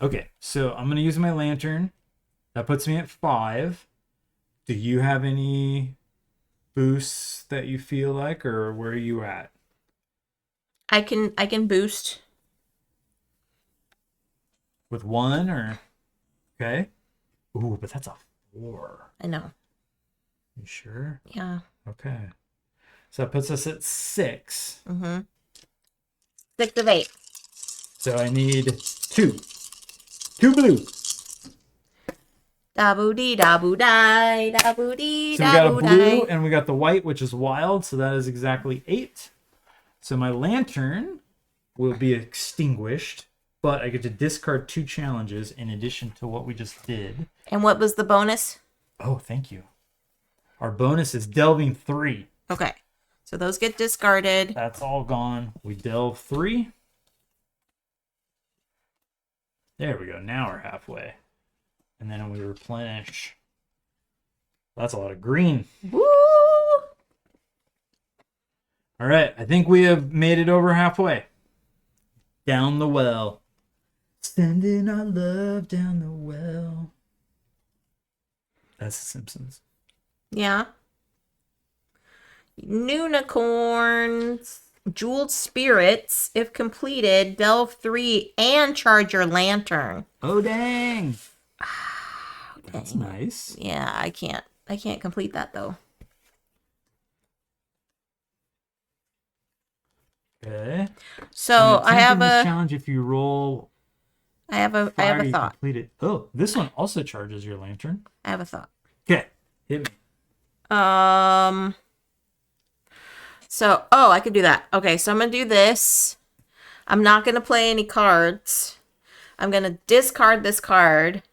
Okay, so I'm going to use my lantern. That puts me at 5. Do you have any boosts that you feel like, or where are you at? I can boost. With 1 or... Okay. Ooh, but that's a 4. I know. You sure? Yeah. Okay. So that puts us at 6. Mm-hmm. 6 of 8. So I need 2. 2 blue. Da-boo-dee, da-boo-die, da-boo-dee, So we got a da-boo-die. blue and we got the white, which is wild. So that is exactly 8. So my lantern will be extinguished, but I get to discard 2 challenges in addition to what we just did. And what was the bonus? Oh, thank you. Our bonus is delving 3. Okay. So those get discarded. That's all gone. We delve 3. There we go. Now we're halfway. And then we replenish. That's a lot of green. Woo! All right. I think we have made it over halfway. Down the well. Sending our love down the well. That's The Simpsons. Yeah. Unicorns, jeweled spirits, if completed, delve 3 and charge your lantern. Oh, dang. That's nice. Yeah, I can't complete that though. Okay. So I have this a challenge if you roll. I have a you thought. complete it. Oh, this one also charges your lantern. I have a thought. Okay, hit me. So, I could do that. Okay, so I'm going to do this. I'm not going to play any cards. I'm going to discard this card.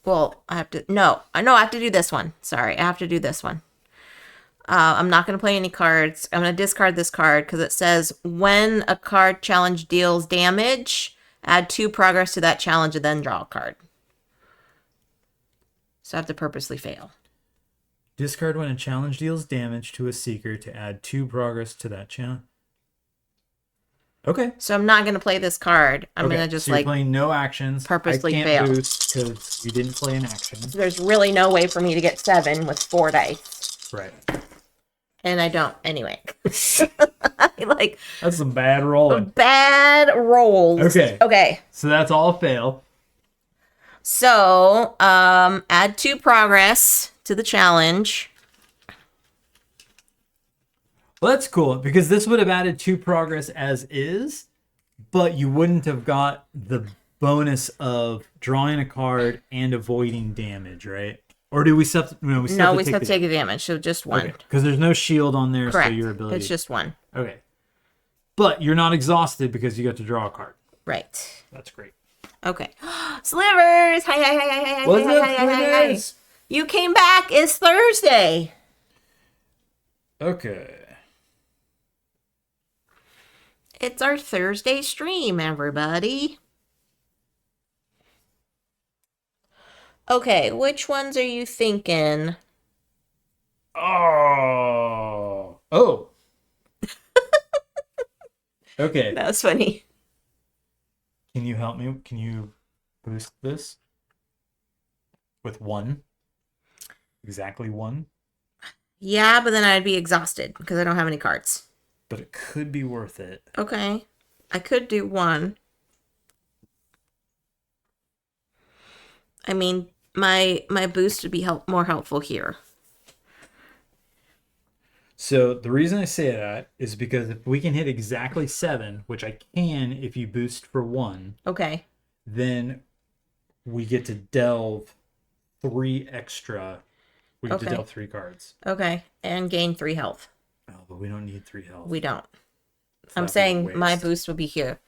Well, I have to... No, I have to do this one. Sorry, I have to do this one. I'm not going to play any cards. I'm going to discard this card because it says when a card challenge deals damage, add 2 progress to that challenge and then draw a card. So I have to purposely fail. Discard when a challenge deals damage to a seeker to add 2 progress to that challenge. Okay. So I'm not going to play this card. I'm going to just so you're playing no actions. purposely I can't fail. boost because you didn't play an action. There's really no way for me to get 7 with 4 dice. Right. And I don't anyway. That's some bad rolling. Bad rolls. Okay. So that's all a fail. So, add 2 progress to the challenge. Well, that's cool because this would have added 2 progress as is, but you wouldn't have got the bonus of drawing a card and avoiding damage, right? Or do we still have to, we still have to take the damage, so just 1. Because there's no shield on there, Correct. so your ability... It's just 1. Okay. But you're not exhausted because you got to draw a card. Right. That's great. Okay. Slivers! Hi. What's up, Slivers? You came back. It's Thursday. Okay. It's our Thursday stream, everybody. Okay, which ones are you thinking? Oh. Okay. That was funny. Can you help me? Can you boost this? With 1? Exactly 1? Yeah, but then I'd be exhausted because I don't have any cards. but it could be worth it. Okay. I could do one. I mean, my boost would be more helpful here. So the reason I say that is because if we can hit exactly 7, which I can if you boost for 1, Okay. then we get to delve 3 extra. We get to delve 3 cards. Okay. And gain 3 health. Oh, but we don't need 3 health. We don't. So I'm that'd be a saying waste. my boost will be here.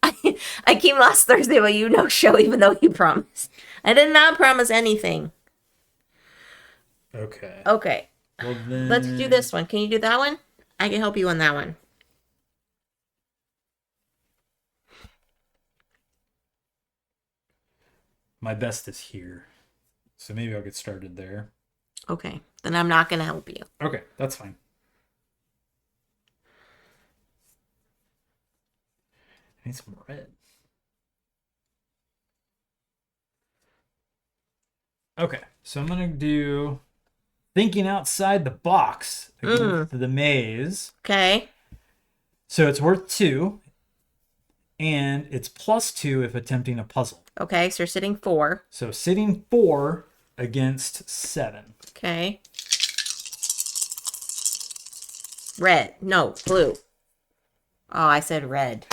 I came last Thursday, but you no show, even though you promised. I did not promise anything. Okay. Okay. Well, then... Let's do this one. Can you do that one? I can help you on that one. My best is here. So maybe I'll get started there. Okay. Then I'm not going to help you. Okay, that's fine. I need some red. Okay, so I'm going to do thinking outside the box against the maze. Okay. So it's worth 2, and it's +2 if attempting a puzzle. Okay, so you're sitting 4. So sitting 4 against 7. Okay. Red. No, blue. Oh, I said red.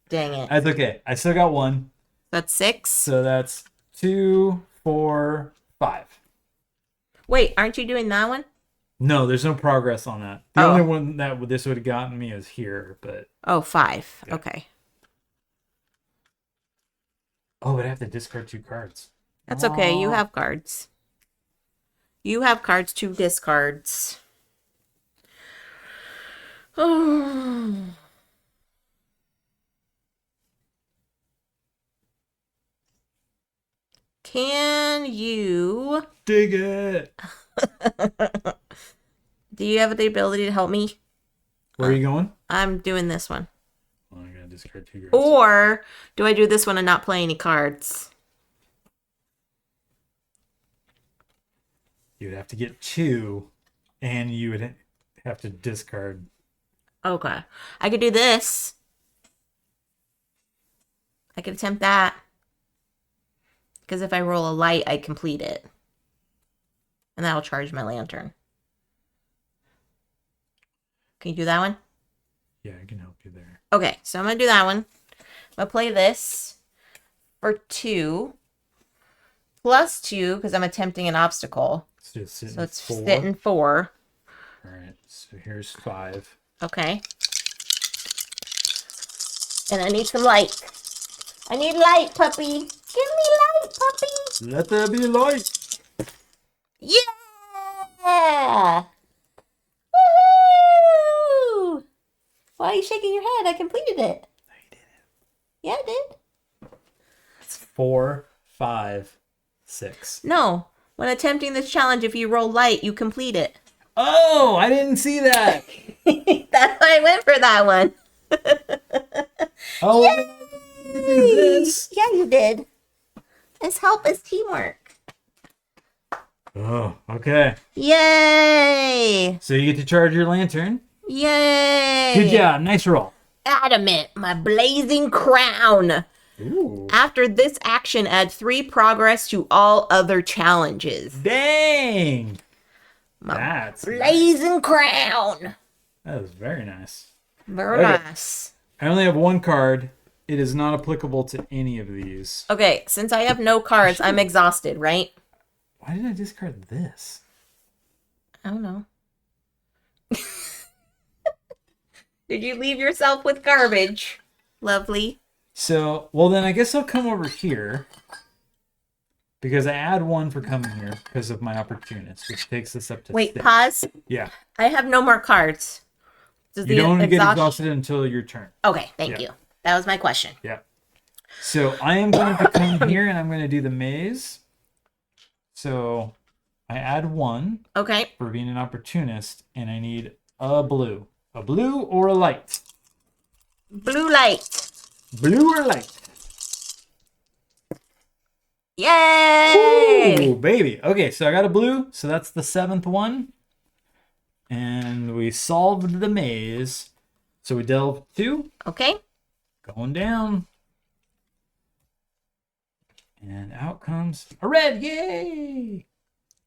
Dang it. That's okay. I still got 1. That's 6. So that's 2, 4, 5. Wait, aren't you doing that one? No, there's no progress on that. The only one that this would have gotten me is here, but... Oh, 5. Yeah. Okay. Oh, but I have to discard 2 cards. That's okay. You have cards. You have cards, 2 discards. Oh. Can you... Dig it! Do you have the ability to help me? Where are you going? I'm doing this one. Well, I'm going to discard 2 cards. Or do I do this one and not play any cards? You would have to get 2, and you would have to discard. Okay. I could do this. I could attempt that. Because if I roll a light, I complete it. And that'll charge my lantern. Can you do that one? Yeah, I can help you there. Okay, so I'm going to do that one. I'm going to play this for 2. Plus 2, because I'm attempting an obstacle. So it's sitting So it's 4. sitting 4. All right, so here's 5. Okay. And I need some light. I need light, puppy. Give me light, puppy. Let there be light. Yeah! Woohoo! Why are you shaking your head? I completed it. No, you didn't. Yeah, I did. It's 4, 5, 6. No. When attempting this challenge, if you roll light, you complete it. Oh, I didn't see that. That's why I went for that one. Oh, I didn't do this. Yeah, you did. It's help is teamwork. Oh, okay. Yay! So you get to charge your lantern. Yay! Good job. Nice roll. Adamant, my blazing crown. Ooh. After this action, add 3 progress to all other challenges. Dang. My That's blazing crown. That was very nice. Very Okay. nice. I only have 1 card. It is not applicable to any of these. Okay, since I have no cards, I'm exhausted, right? Why did I discard this? I don't know. Did you leave yourself with garbage? Lovely. So, well then I guess I'll come over here. Because I add 1 for coming here because of my opportunist, which takes us up to Wait, 6. pause. Yeah. I have no more cards. Does You don't get exhausted until your turn. Okay, thank you. That was my question. Yeah. So I am going to come here and I'm going to do the maze. So I add 1 Okay. for being an opportunist, and I need a blue. A blue or a light? Blue light. Blue or light? Yay! Ooh, baby. Okay, so I got a blue, so that's the 7th one. And we solved the maze. So we delve 2. Okay. Going down. And out comes a red. Yay!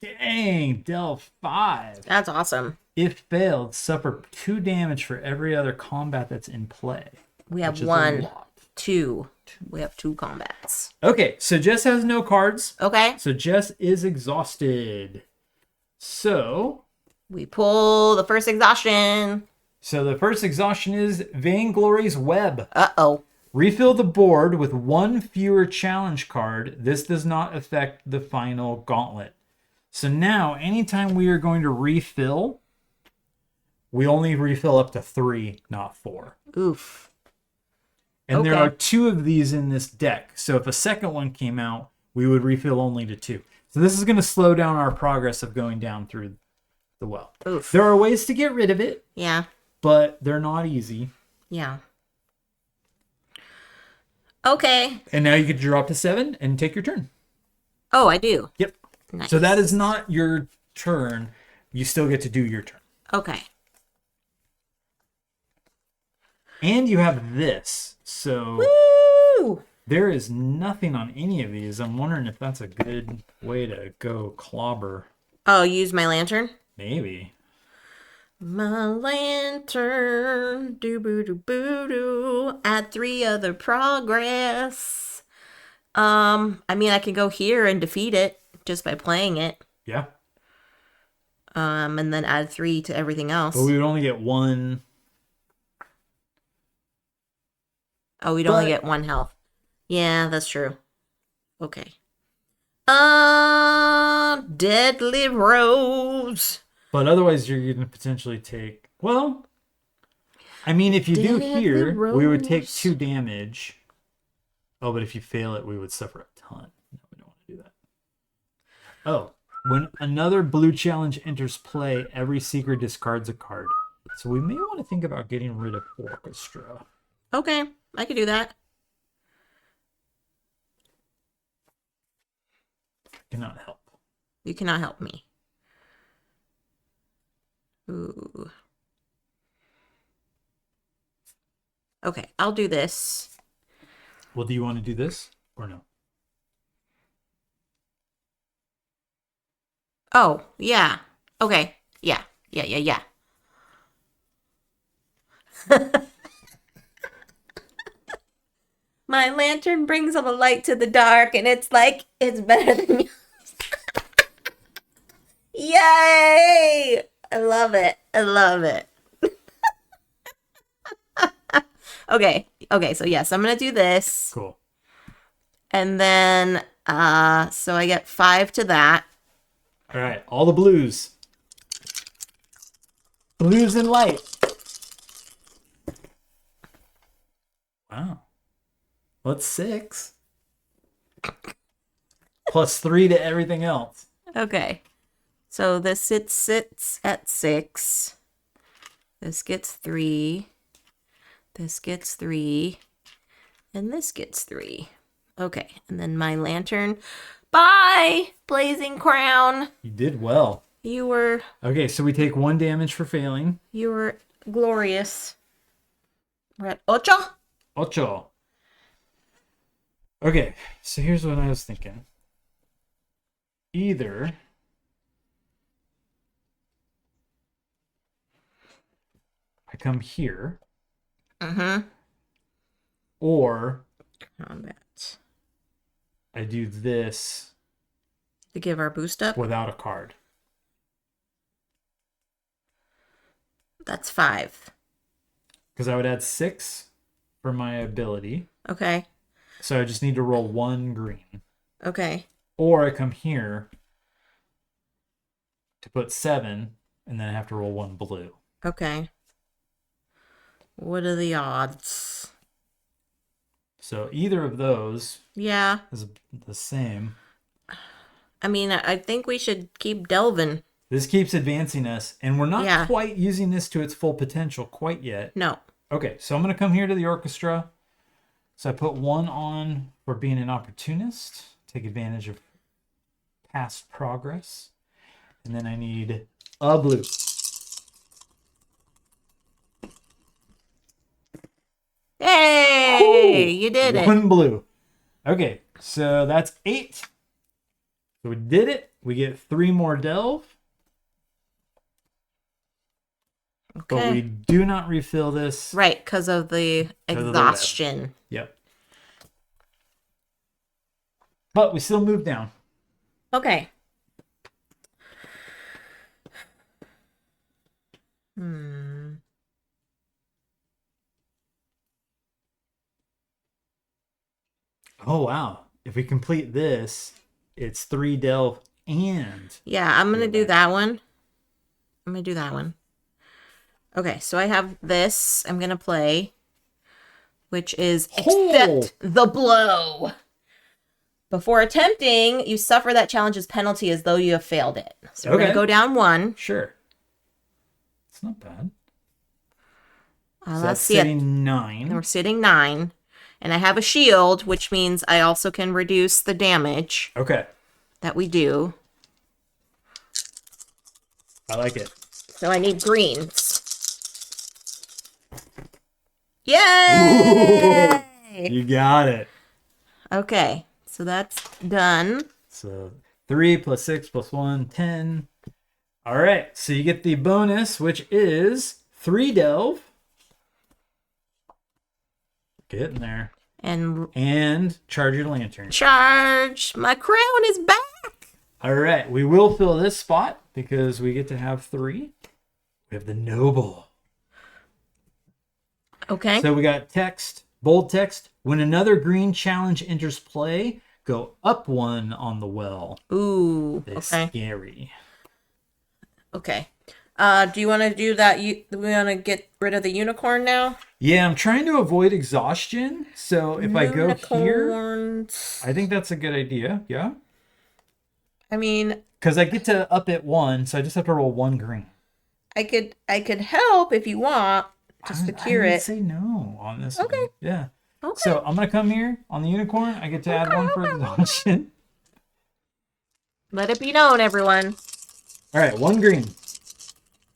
Dang, delve 5. That's awesome. If failed, suffer 2 damage for every other combat that's in play. We have 1, 2. We have 2 combats. Okay, so Jess has no cards. Okay. So Jess is exhausted. So we pull the first exhaustion. So the first exhaustion is Vainglory's Web. Uh-oh. Refill the board with 1 fewer challenge card. This does not affect the final gauntlet. So now, anytime we are going to refill, we only refill up to 3, not 4. Oof. And there are 2 of these in this deck. So if a second one came out, we would refill only to 2. So this is going to slow down our progress of going down through the well. Oof. There are ways to get rid of it. Yeah. But they're not easy. Yeah. Okay. And now you can drop to 7 and take your turn. Oh, I do. Yep. Nice. So that is not your turn. You still get to do your turn. Okay. And you have this. So Woo! there is nothing on any of these. I'm wondering if that's a good way to go clobber. Oh, use my lantern? Maybe. My lantern, doo-boo-doo-boo-doo, add 3 other progress. I mean, I can go here and defeat it just by playing it. Yeah. And then add 3 to everything else. But we would only get 1. Oh, we'd only get 1 health. Yeah, that's true. Okay. Deadly Rose. But otherwise, you're going to potentially take... Well, I mean, if you do here, we would take 2 damage. Oh, but if you fail it, we would suffer a ton. No, we don't want to do that. Oh, when another blue challenge enters play, every seeker discards a card. So we may want to think about getting rid of Orchestra. Okay, I could do that. Cannot help. You cannot help me. Ooh. Okay, I'll do this. Well, do you want to do this or no? Oh, yeah. Okay. Yeah. Yeah. My lantern brings all the light to the dark, and it's like it's better than yours. Yay! I love it. Okay, so yes, I'm gonna do this. Cool. And then so I get 5 to that. All right, all the blues. Blues and light. Wow. Well, that's 6. Plus 3 to everything else. Okay. So this sits at 6. This gets 3. This gets 3. And this gets 3. Okay. And then my lantern. Bye, Blazing Crown. You did well. You were Okay, so we take 1 damage for failing. glorious. We're at 8. 8. Okay, so here's what I was thinking. Either I come here, or Combat. I do this To give our boost up. without a card. That's 5. Because I would add 6 for my ability. Okay. So I just need to roll 1 green. Okay. Or I come here to put 7, and then I have to roll 1 blue. Okay. What are the odds? So either of those Yeah. is the same. I mean, I think we should keep delving. This keeps advancing us, and we're not Yeah. quite using this to its full potential quite yet. No. Okay, so I'm going to come here to the orchestra. So I put 1 on for being an opportunist. Take advantage of past progress. And then I need a blue. Hey, you did it. One blue. Okay, so that's 8. So we did it. We get 3 more delve. But we Okay. do not refill this. Right, because of the 'Cause of the web. exhaustion. Yep. But we still move down. Okay. Oh, wow. If we complete this, it's 3 delve and... Yeah, I'm going to do back. that one. I'm going to do that one. Okay, so I have this. I'm going to play, which is accept the blow. Before attempting, you suffer that challenge's penalty as though you have failed it. So we're going to go down 1. Sure. It's not bad. So Let's that's see it. sitting 9. We're sitting 9. And I have a shield, which means I also can reduce the damage Okay. that we do. I like it. So I need greens. Yay! You got it. Okay, so that's done. So 3 plus 6 plus 1, 10. All right. So you get the bonus, which is 3 delve. Get in there. And charge your lantern. Charge! My crown is back! All right. We will fill this spot because we get to have 3. We have the noble. Okay. So we got text, bold text. When another green challenge enters play, go up 1 on the well. Ooh, It's okay. scary. Okay. Do you want to do that? We want to get rid of the unicorn now? Yeah, I'm trying to avoid exhaustion. So if I go here, Unicorns. I think that's a good idea. Yeah. I mean, Because I get to up at 1, so I just have to roll 1 green. I could help if you want to secure I would it. say no on this Okay. one. Yeah. Okay. So I'm going to come here on the unicorn. I get to add 1 for exhaustion. Let it be known, everyone. All right, 1 green.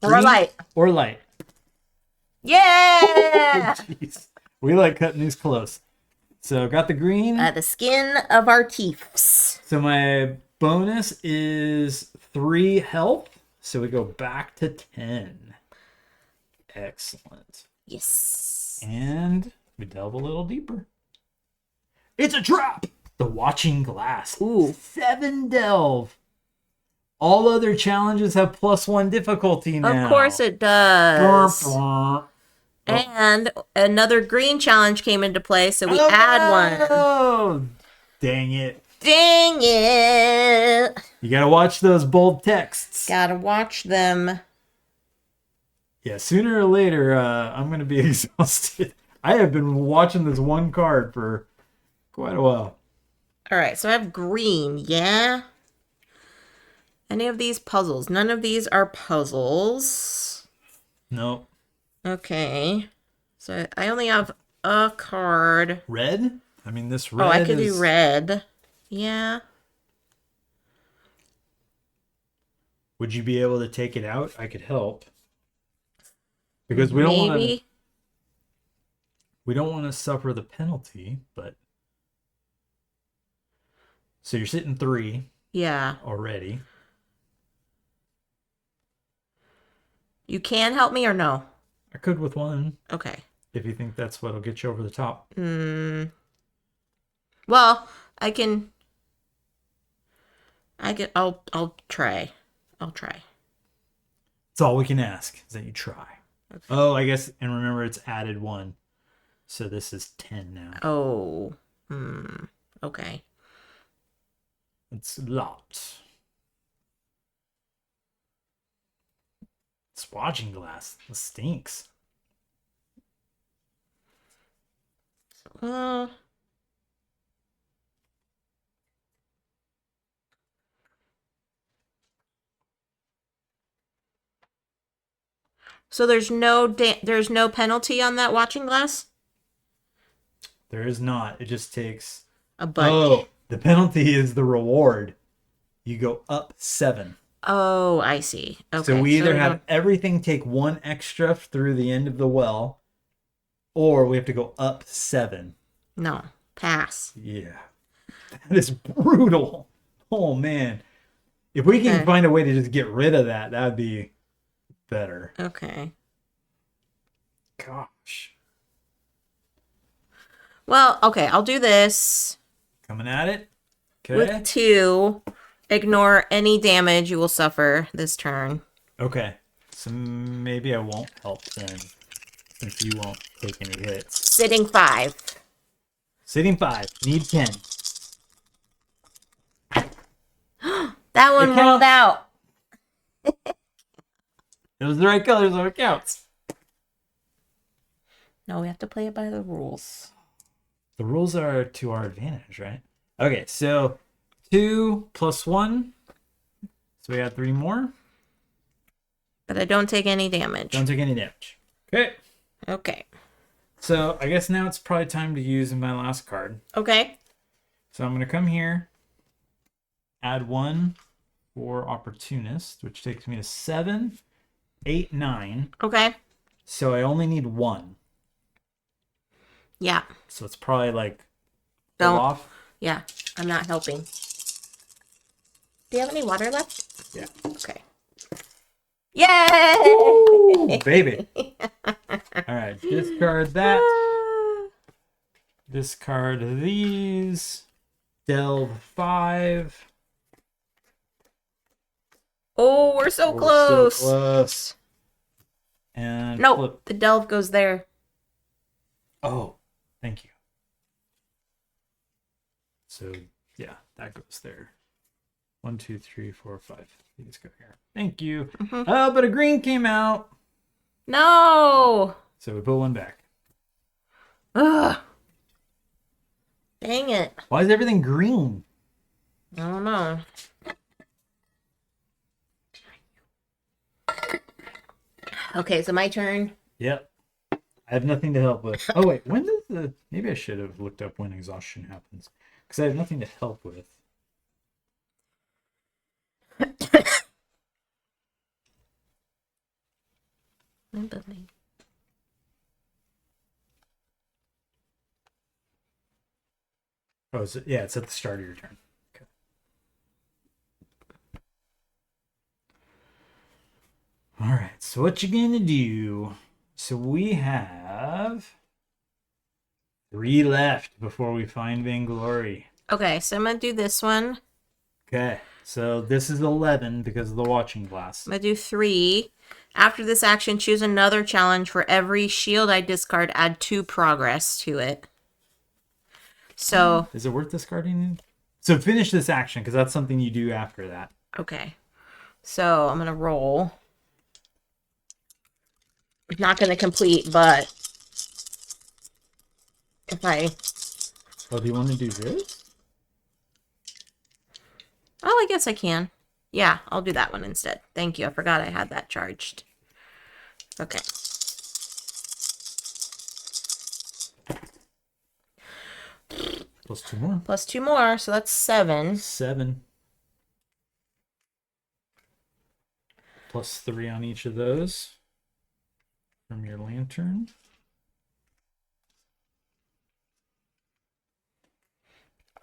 Or a light. Or light. Yeah! Jeez. We like cutting these close. So got the green. The skin of our teeths. So my bonus is 3 health. So we go back to 10. Excellent. Yes. And we delve a little deeper. It's a trap! The watching glass. Ooh. 7 delve. All other challenges have +1 difficulty now. Of course it does. And another green challenge came into play, so we add 1. Oh, dang it. Dang it. You gotta watch those bold texts. Gotta watch them. Yeah, sooner or later, I'm gonna be exhausted. I have been watching this one card for quite a while. All right, so I have green, yeah? Any of these puzzles? None of these are puzzles. Nope. Okay. So I only have a card. Red? I mean, this red Oh, I could is... do red. Yeah. Would you be able to take it out? I could help. Because we don't want to... We don't want to suffer the penalty, but... So you're sitting 3. Yeah. Already. You can help me or no? I could with 1. Okay. If you think that's what'll get you over the top. Well, I'll try. I'll try. It's all we can ask is that you try. Okay. Oh, I guess, and remember it's added 1. So this is 10 now. Oh. Okay. It's a lot. It's watching glass. It stinks. So there's no penalty on that watching glass? There is not. It just takes A bunch. Oh, the penalty is the reward. You go up 7. Oh, I see. Okay. So we either have everything take 1 extra through the end of the well, or we have to go up 7. No. Pass. Yeah. That is brutal. Oh, man. If we can Okay. find a way to just get rid of that, that would be better. Okay. Gosh. Well, okay, I'll do this Coming at it. Okay. with 2. Ignore any damage you will suffer this turn. Okay. So maybe I won't help then, since you won't take any hits. Sitting 5. Sitting 5. Need 10. That one rolled out. It was the right color, so it counts. No, we have to play it by the rules. The rules are to our advantage, right? Okay, so 2 plus 1. So we got 3 more. But I don't take any damage. Don't take any damage. Okay. Okay. So I guess now it's probably time to use my last card. Okay. So I'm going to come here, add 1 for Opportunist, which takes me to 7, 8, 9. Okay. So I only need 1. Yeah. So it's probably like pull Don't. off. Yeah. I'm not helping. Do you have any water left? Yeah. Okay. Yay! Ooh, baby. All right. Discard that. Discard these. Delve 5. Oh, we're so We're close. so close. And No, flip. the delve goes there. Oh, thank you. So yeah, that goes there. 1, 2, 3, 4, 5. These go here. Thank you. Oh, but a green came out. No. So we put 1 back. Ugh. Dang it. Why is everything green? I don't know. Okay, so my turn. Yep. I have nothing to help with. Oh wait, when does the? Maybe I should have looked up when exhaustion happens, because I have nothing to help with. Oh, yeah, it's at the start of your turn. Okay. All right. So what you gonna do? So we have 3 left before we find Vainglory. Okay, so I'm going to do this one. Okay. So this is 11 because of the watching glass. I'm going to do 3. After this action, choose another challenge. For every shield I discard, add 2 progress to it. So, Is it worth discarding? So finish this action because that's something you do after that. okay. So I'm going to roll. It's not going to complete, but if I... Oh, do you want to do this? Oh, I guess I can. Yeah, I'll do that one instead. Thank you. I forgot I had that charged. Okay. Plus 2 more. Plus 2 more, so that's 7. 7. Plus 3 on each of those from your lantern.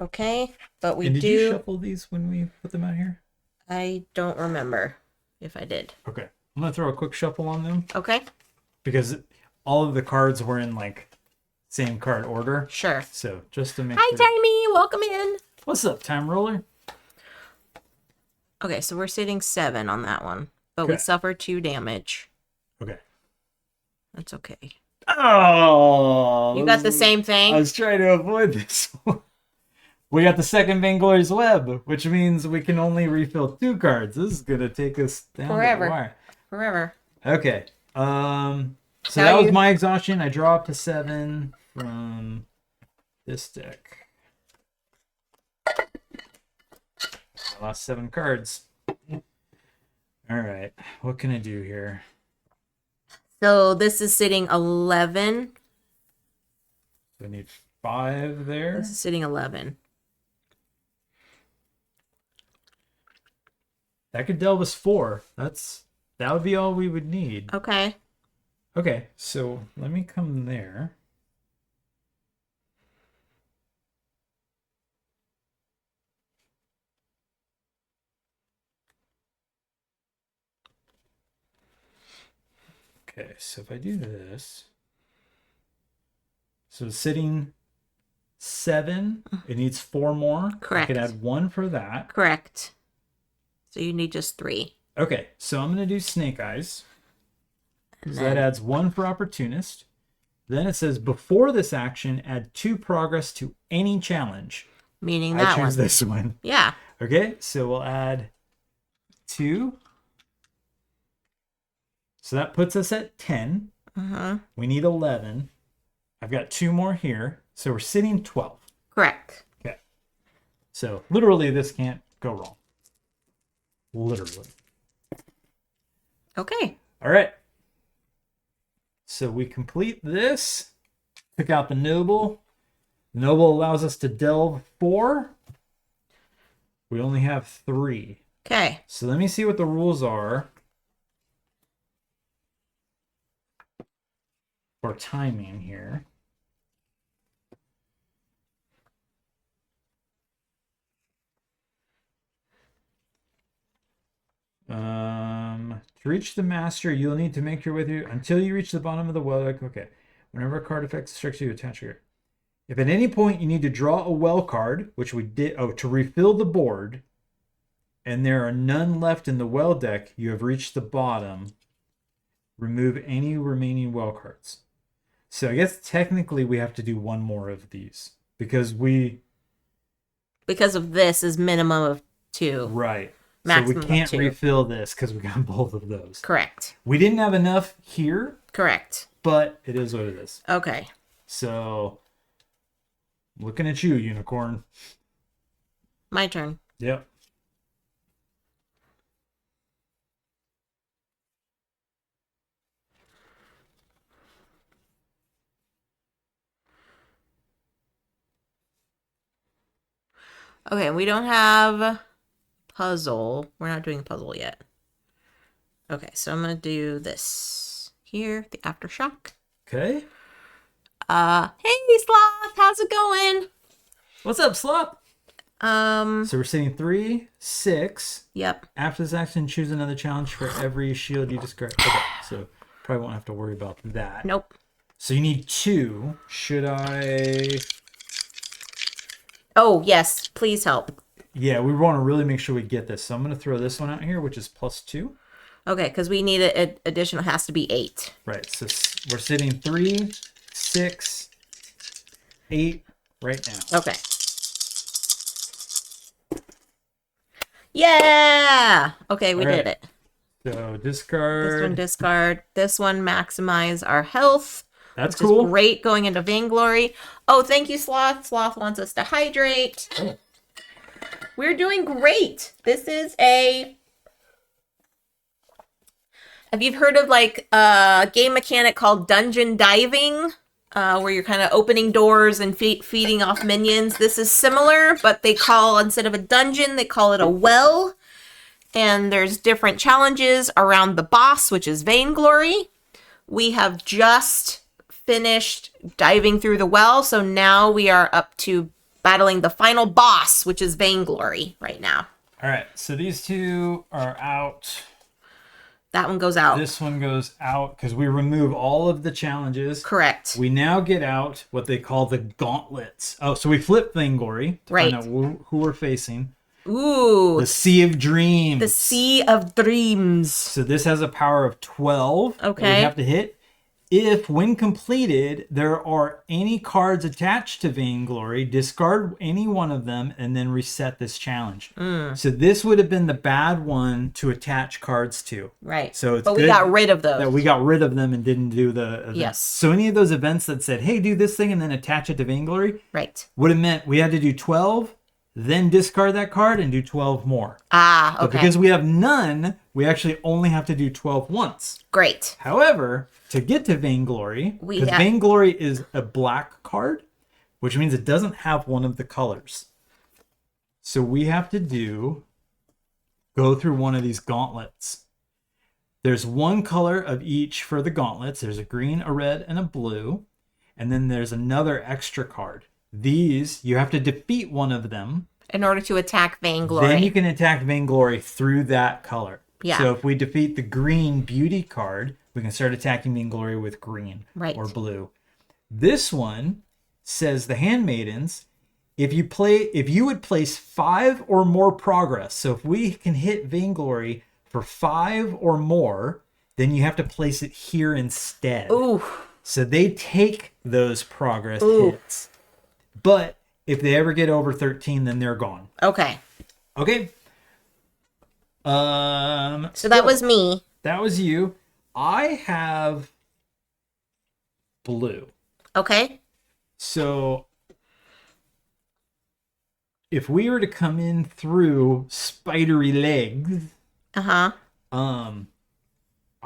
Okay, but we And did do... you shuffle these when we put them out here? I don't remember if I did. Okay. I'm going to throw a quick shuffle on them Okay, because all of the cards were in like same card order. sure. So just to make Hi, sure. Timey. Welcome in. What's up, Time Roller? Okay, so we're sitting 7 on that one, but we Okay. suffer 2 damage. Okay. That's okay. Oh! You got the same I thing? was trying to avoid this one. We got the second Vainglory's Web, which means we can only refill 2 cards. This is gonna take us down Forever. the wire. Forever. Okay. So Now that was you- my exhaustion. I draw up to 7 from this deck. I lost 7 cards. All right. What can I do here? So this is sitting 11. I need 5 there. This is sitting 11. That could delve us 4. That would be all we would need. Okay. Okay, so let me come there. Okay, so if I do this, so sitting 7, it needs 4 more. Correct. I could add 1 for that. Correct. So you need just 3. Okay, so I'm going to do Snake Eyes. And So that adds 1 for Opportunist. Then it says, before this action, add 2 progress to any challenge. Meaning that I choose one. this one. Yeah. Okay, so we'll add 2. So that puts us at 10. We need 11. I've got 2 more here. So we're sitting 12. Correct. Okay. So literally this can't go wrong. Literally. Okay. All right. So we complete this. Pick out the Noble. The Noble allows us to delve 4. We only have 3. Okay. So let me see what the rules are for timing here. To reach the master, you'll need to make your way through until you reach the bottom of the well. Okay. Whenever a card effect strikes you, attach your. If at any point you need to draw a well card, which we did, to refill the board, and there are none left in the well deck, you have reached the bottom. Remove any remaining well cards. So I guess technically we have to do 1 more of these because of this is minimum of 2. right. Maximum so we can't of 2. refill this because we got both of those. Correct. We didn't have enough here, Correct. but it is what it is. Okay. So looking at you, Unicorn. My turn. Yep. Okay, we don't have puzzle. We're not doing a puzzle yet. Okay, so I'm gonna do this here, the aftershock. Okay. Hey Sloth, how's it going? What's up, Slop? So we're sitting 3, 6. Yep. After this action, choose another challenge for every shield you discard. Okay, so probably won't have to worry about that. Nope. So you need 2. Should I? Oh yes, please help. Yeah, we want to really make sure we get this. So I'm going to throw this one out here, which is +2. Okay, because we need an additional. Has to be 8. Right. So we're sitting 3, 6, 8 right now. Okay. Yeah. Okay, we did it. So discard. This one discard. This one maximize our health. That's which cool. Is great going into Vainglory. Oh, thank you, Sloth. Sloth wants us to hydrate. We're doing great. This is a. Have you heard of like a game mechanic called dungeon diving? Where you're kind of opening doors and feeding off minions. This is similar, but they call, instead of a dungeon, they call it a well. And there's different challenges around the boss, which is Vainglory. We have just finished diving through the well, so now we are up to battling the final boss, which is Vainglory right now. All right, so these 2 are out. That one goes out. This one goes out because we remove all of the challenges. Correct. We now get out what they call the gauntlets. Oh, so we flip Vainglory to right. find out who we're facing. Ooh. The Sea of Dreams. The Sea of Dreams. So this has a power of 12. Okay. We have to hit. If, when completed, there are any cards attached to Vainglory, discard any one of them and then reset this challenge. So this would have been the bad one to attach cards to. Right. So it's but we got rid of those. That we got rid of them and didn't do the event. Yes. So any of those events that said, hey, do this thing and then attach it to Vainglory, right, would have meant we had to do 12, then discard that card and do 12 more. Ah, okay. But because we have none, we actually only have to do 12 once. Great. However, to get to Vainglory, because Vainglory is a black card, which means it doesn't have one of the colors. So we have to go through one of these gauntlets. There's one color of each for the gauntlets. There's a green, a red, and a blue. And then there's another extra card. These, you have to defeat one of them. In order to attack Vainglory. Then you can attack Vainglory through that color. Yeah. So if we defeat the green beauty card, we can start attacking Vainglory with green Right. or blue. This one says the Handmaidens, if you would place 5 or more progress, so if we can hit Vainglory for 5 or more, then you have to place it here instead. Ooh. So they take those progress Ooh. hits. But if they ever get over 13, then they're gone. Okay. Okay. So that was me. That was you. I have blue. Okay. So if we were to come in through spidery legs, Uh-huh.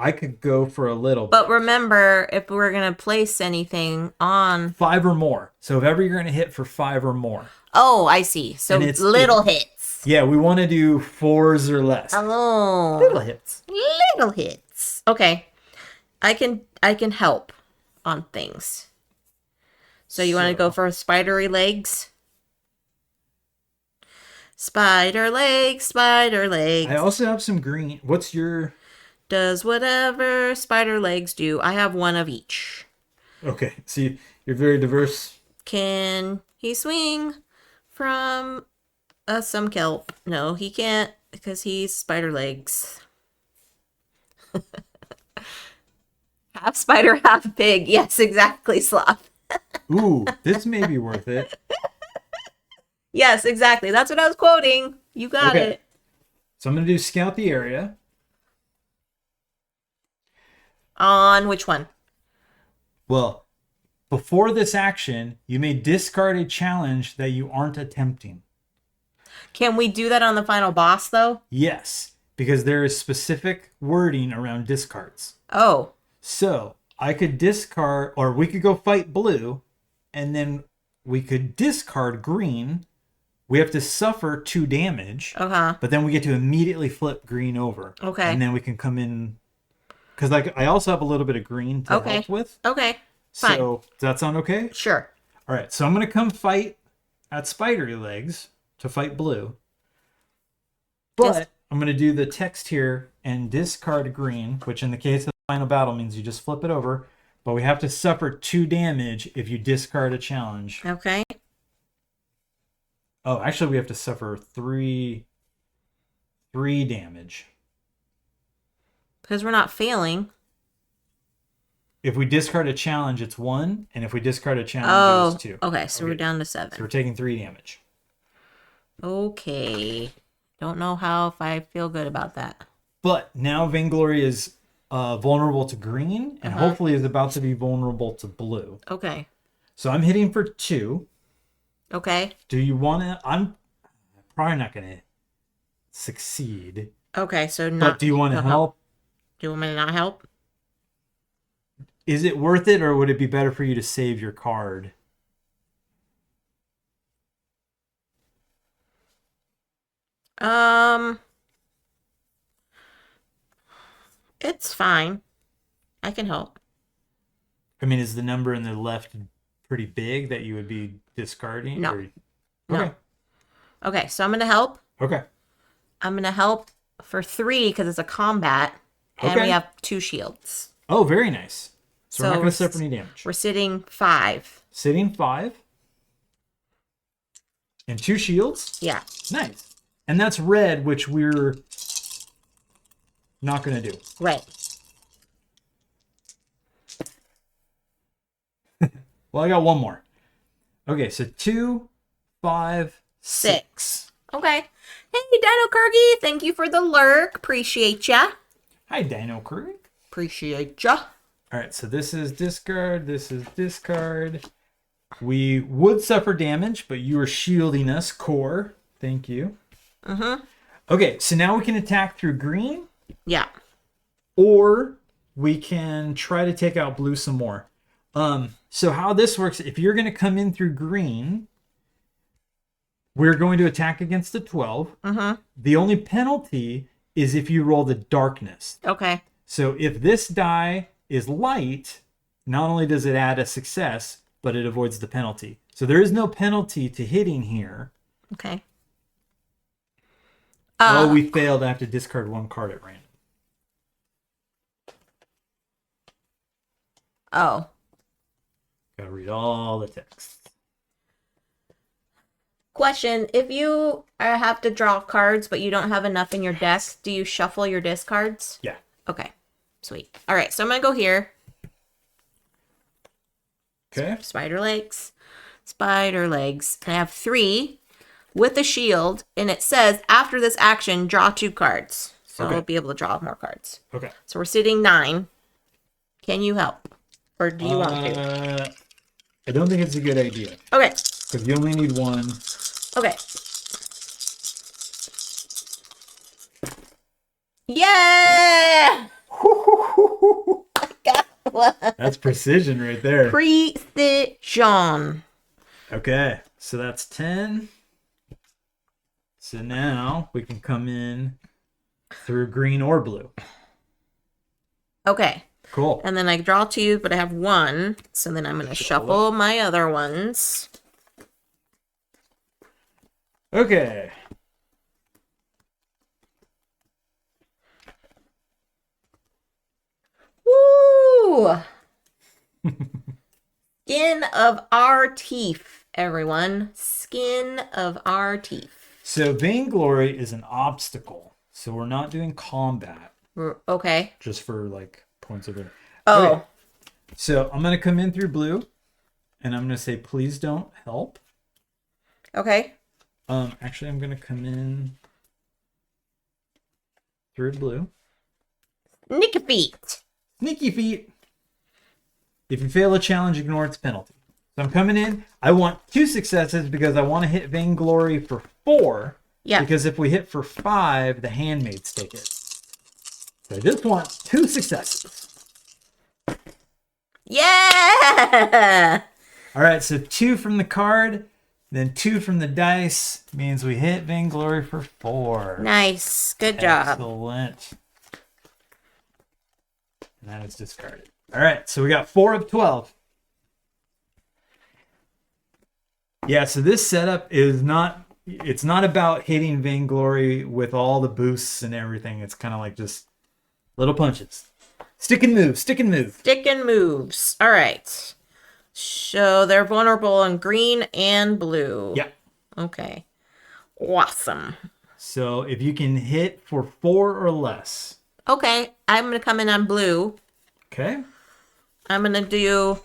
I could go for a little bit. But remember, if we're going to place anything on... 5 or more. So if ever you're going to hit for 5 or more. Oh, I see. So And it's little hits. Yeah, we want to do 4s or less. Oh. Little hits. Little hits. Okay. I can help on things. So you want to go for spidery legs? Spider legs, spider legs. I also have some green. What's your... Does whatever spider legs do. I have one of each. Okay, see, you're very diverse. Can he swing from some kelp? No, he can't because he's spider legs. Half spider, half pig. Yes, exactly, Sloth. Ooh, this may be worth it. Yes, exactly. That's what I was quoting. You got it. So I'm going to do scout the area. On which one? Well, before this action, you may discard a challenge that you aren't attempting. Can we do that on the final boss, though? Yes, because there is specific wording around discards. Oh. So I could discard, or we could go fight blue, and then we could discard green. We have to suffer 2 damage, but then we get to immediately flip green over. Okay. And then we can come in, because I also have a little bit of green to help with. Okay. Fine. So does that sound okay? Sure. All right. So I'm going to come fight at spidery legs to fight blue. But I'm going to do the text here and discard green, which in the case of the final battle means you just flip it over. But we have to suffer 2 damage if you discard a challenge. Okay. Oh, actually, we have to suffer 3 damage. Because we're not failing. If we discard a challenge, it's 1. And if we discard a challenge, it's 2. Okay. So we're down to 7. So we're taking 3 damage. Okay. Don't know how if I feel good about that. But now Vainglory is vulnerable to green and hopefully is about to be vulnerable to blue. Okay. So I'm hitting for 2. Okay. Do you want to... I'm probably not going to succeed. Okay, so not... But do you want to help? Do you want me to not help? Is it worth it, or would it be better for you to save your card? It's fine. I can help. I mean, is the number in the left pretty big that you would be discarding? No. Or... No. Okay. Okay, so I'm going to help. Okay. I'm going to help for 3 because it's a combat. And we have 2 shields. Oh, very nice. So we're not going we're to suffer any damage. We're sitting 5. Sitting 5. And 2 shields? Yeah. Nice. And that's red, which we're not going to do. Right. Well, I got 1 more. Okay, so 2, 5, 6. Okay. Hey, Dino Kirgy, thank you for the lurk. Appreciate ya. Hi, Dino Kirk. Appreciate ya. All right, so this is discard. This is discard. We would suffer damage, but you are shielding us, core. Thank you. Okay, so now we can attack through green. Yeah. Or we can try to take out blue some more. So how this works, if you're going to come in through green, we're going to attack against a 12. The only penalty is if you roll the darkness. Okay. So if this die is light, not only does it add a success, but it avoids the penalty. So there is no penalty to hitting here. Okay. We failed. I have to discard 1 card at random. Oh. Gotta read all the text. Question, if you have to draw cards but you don't have enough in your deck, do you shuffle your discards? Yeah. Okay. Sweet. All right, so I'm going to go here. Okay. Spider legs. Spider legs. I have 3 with a shield, and it says after this action, draw 2 cards. So Okay. I'll be able to draw more cards. Okay. So we're sitting 9. Can you help? Or do you want to? I don't think it's a good idea. Okay. Because you only need 1. Okay. Yeah! I got one. That's precision right there. Precision. Okay, so that's 10. So now we can come in through green or blue. Okay. Cool. And then I draw 2, but I have 1. So then I'm going to shuffle my other ones. Okay. Woo! Skin of our teeth, everyone. Skin of our teeth. So Vainglory is an obstacle. So we're not doing combat. Okay. Just for like points of it. Oh. Okay. So I'm going to come in through blue. And I'm going to say, please don't help. Okay. Actually, I'm going to come in through blue. Sneaky feet. Sneaky feet. If you fail a challenge, ignore its penalty. So I'm coming in. I want 2 successes because I want to hit Vainglory for 4. Yeah. Because if we hit for 5, the handmaids take it. So I just want 2 successes. Yeah! All right, so 2 from the card, then 2 from the dice means we hit Vainglory for 4. Nice. Good job. Excellent. And that is discarded. All right, so we got 4 of 12. Yeah, so this setup is not, it's not about hitting Vainglory with all the boosts and everything. It's kind of like just little punches. Stick and move, stick and move. Stick and moves. All right. So they're vulnerable on green and blue. Yeah. Okay. Awesome. So if you can hit for 4 or less. Okay. I'm going to come in on blue. Okay. I'm going to do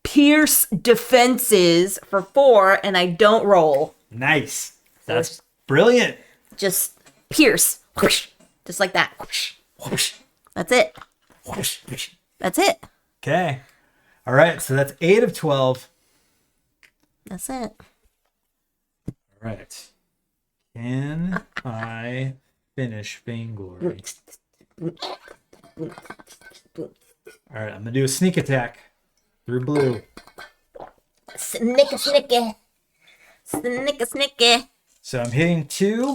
pierce defenses for 4, and I don't roll. Nice. That's brilliant. Just pierce. Whoosh. Just like that. Whoosh. Whoosh, That's it. whoosh, whoosh. That's it. Okay. All right, so that's 8 of 12. That's it. All right. Can I finish Vainglory? All right, I'm going to do a sneak attack through blue. Snicky, snicky. Snicky, snicky. So I'm hitting 2.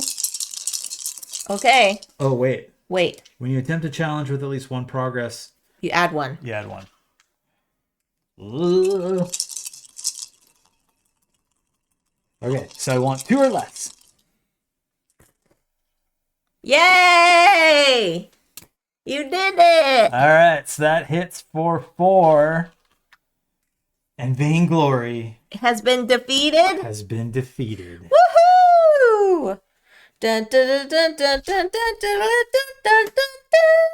Okay. Oh, wait. Wait. When you attempt a challenge with at least 1 progress, You add 1. you add 1. Ugh. Okay, so I want 2 or less. Yay! You did it! All right, so that hits for 4. And Vainglory Has been defeated. has been defeated. Woohoo! Dun, dun, dun, dun, dun, dun, dun, dun, dun, dun, dun.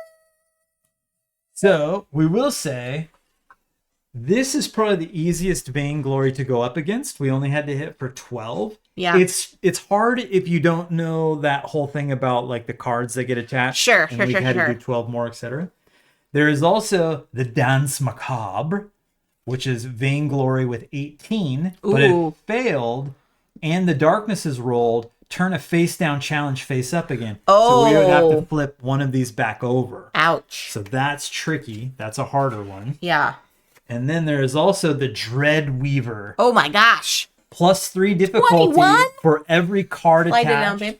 So we will say this is probably the easiest Vainglory to go up against. We only had to hit for 12. Yeah. It's hard if you don't know that whole thing about like the cards that get attached. Sure, and sure, we sure, had sure. to do 12 more, etc. There is also the Dance Macabre, which is Vainglory with 18, but Ooh. it failed, and the darkness is rolled. Turn a face down challenge face up again. So we would have Oh. to flip one of these back over. Ouch. So that's tricky. That's a harder one. Yeah. And then there is also the Dread Weaver. Oh my gosh. +3 difficulty 21? for every card Slide it down, attached. babe.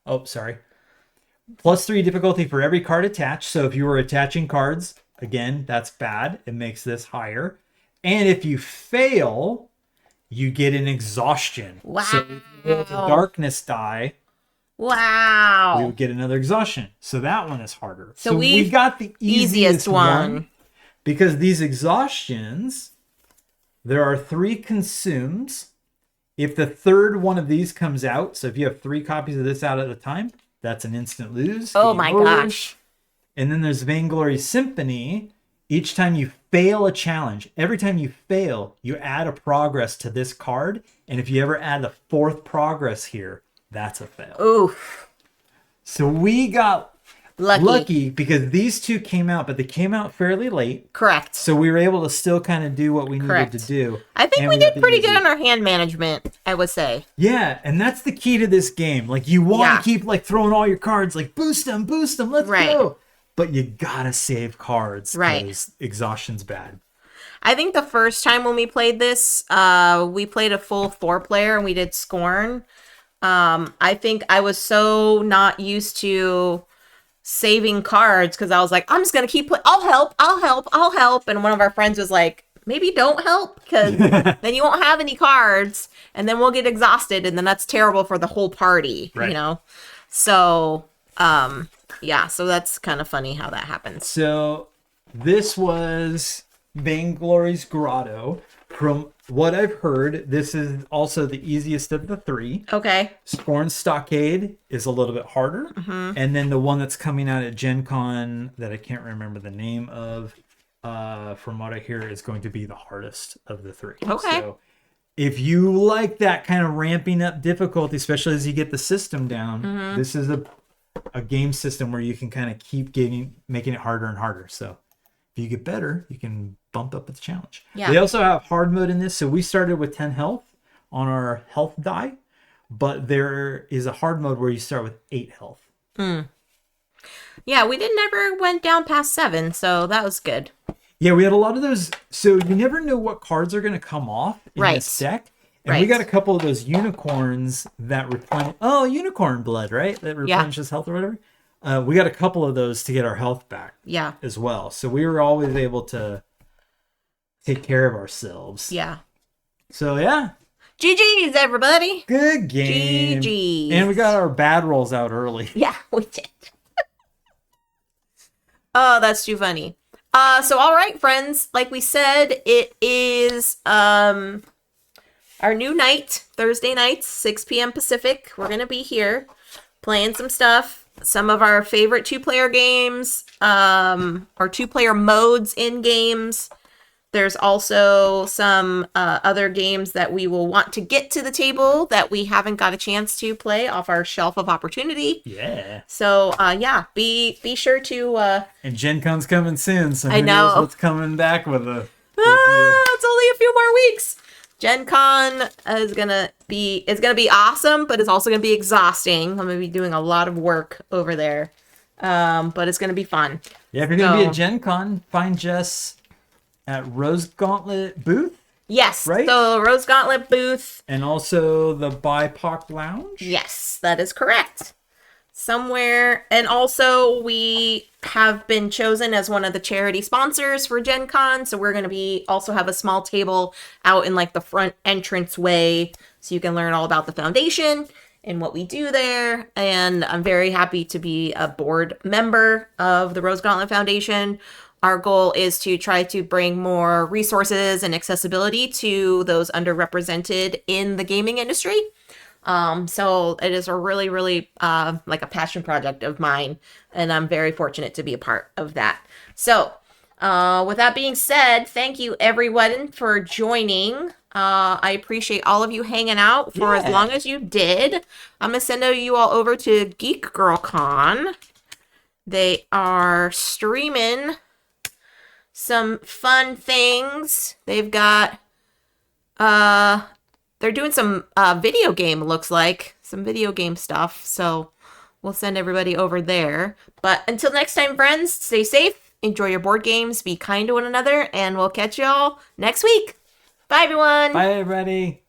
Oh, sorry. +3 difficulty for every card attached. So if you were attaching cards, again, that's bad. It makes this higher. And if you fail, you get an exhaustion. Wow. So if you roll the darkness die, we Wow. would get another exhaustion. So that one is harder. So we got the Easiest one. because these exhaustions, there are 3 consumes. If the third one of these comes out, so if you have 3 copies of this out at a time, that's an instant lose. Oh Game my over. gosh. And then there's Vainglory Symphony. Each time you fail a challenge, every time you fail, you add a progress to this card. And if you ever add a 4th progress here, that's a fail. Oof. So we got Lucky because these 2 came out, but they came out fairly late. Correct. So we were able to still kind of do what we Correct. needed to do. I think And we did got the pretty easy. good on our hand management, I would say. Yeah, and that's the key to this game. Like, you want Yeah. to keep like throwing all your cards, like boost them, let's Right. go. But you gotta save cards, Right. because exhaustion's bad. I think the first time when we played this, we played a full 4-player and we did Scorn. I think I was so not used to saving cards because I was like, I'm just gonna keep I'll help. And one of our friends was like, maybe don't help because then you won't have any cards and then we'll get exhausted and then that's terrible for the whole party, Right. you know? So, yeah, so that's kind of funny how that happens. So this was Vainglory's Grotto. From what I've heard, this is also the easiest of the 3. Okay. Scorn Stockade is a little bit harder. And then the one that's coming out at Gen Con that I can't remember the name of, from what I hear, is going to be the hardest of the 3. Okay. So if you like that kind of ramping up difficulty, especially as you get the system down, this is a game system where you can kind of keep making it harder and harder. So if you get better, you can bump up the challenge. Yeah. They also have hard mode in this. So we started with 10 health on our health die, but there is a hard mode where you start with 8 health. Yeah, we never went down past 7, so that was good. Yeah, we had a lot of those. So you never know what cards are going to come off in Right. this deck. And we Right. got a couple of those unicorns that replenish. Oh, unicorn blood, right? That replenishes health or whatever. We got a couple of those to get our health back Yeah. as well. So we were always able to take care of ourselves. Yeah. So yeah, GG's, everybody. good game. GG's. And we got our bad rolls out early. Yeah, we did. Oh, that's too funny. So all right, friends, like we said, it is our new night, Thursday nights, 6 p.m. Pacific. We're gonna be here playing some stuff. Some of our favorite 2-player games, or 2-player modes in games. There's also some other games that we will want to get to the table that we haven't got a chance to play off our shelf of opportunity. Yeah. So, yeah, be sure to... And Gen Con's coming soon, so I who know. knows what's coming back with a... it's only a few more weeks. Gen Con is gonna be awesome, but it's also gonna be exhausting. I'm gonna be doing a lot of work over there, but it's gonna be fun. Yeah, if you're going to be So- at Gen Con, find Jess at Rose Gauntlet booth Yes, Right? so Rose Gauntlet booth. and also the BIPOC Lounge. Yes, that is correct. Somewhere, and also we have been chosen as one of the charity sponsors for Gen Con, so we're going to be also have a small table out in like the front entrance way, so you can learn all about the foundation and what we do there. And I'm very happy to be a board member of the Rose Gauntlet Foundation. Our goal is to try to bring more resources and accessibility to those underrepresented in the gaming industry. So it is a really, really, like a passion project of mine, and I'm very fortunate to be a part of that. So, with that being said, thank you everyone for joining. I appreciate all of you hanging out for as Yeah. long as you did. I'm gonna send you all over to Geek Girl Con. They are streaming some fun things. They've got, they're doing some video game, looks like. Some video game stuff. So we'll send everybody over there. But until next time, friends, stay safe. Enjoy your board games. Be kind to one another. And we'll catch y'all next week. Bye, everyone. Bye, everybody.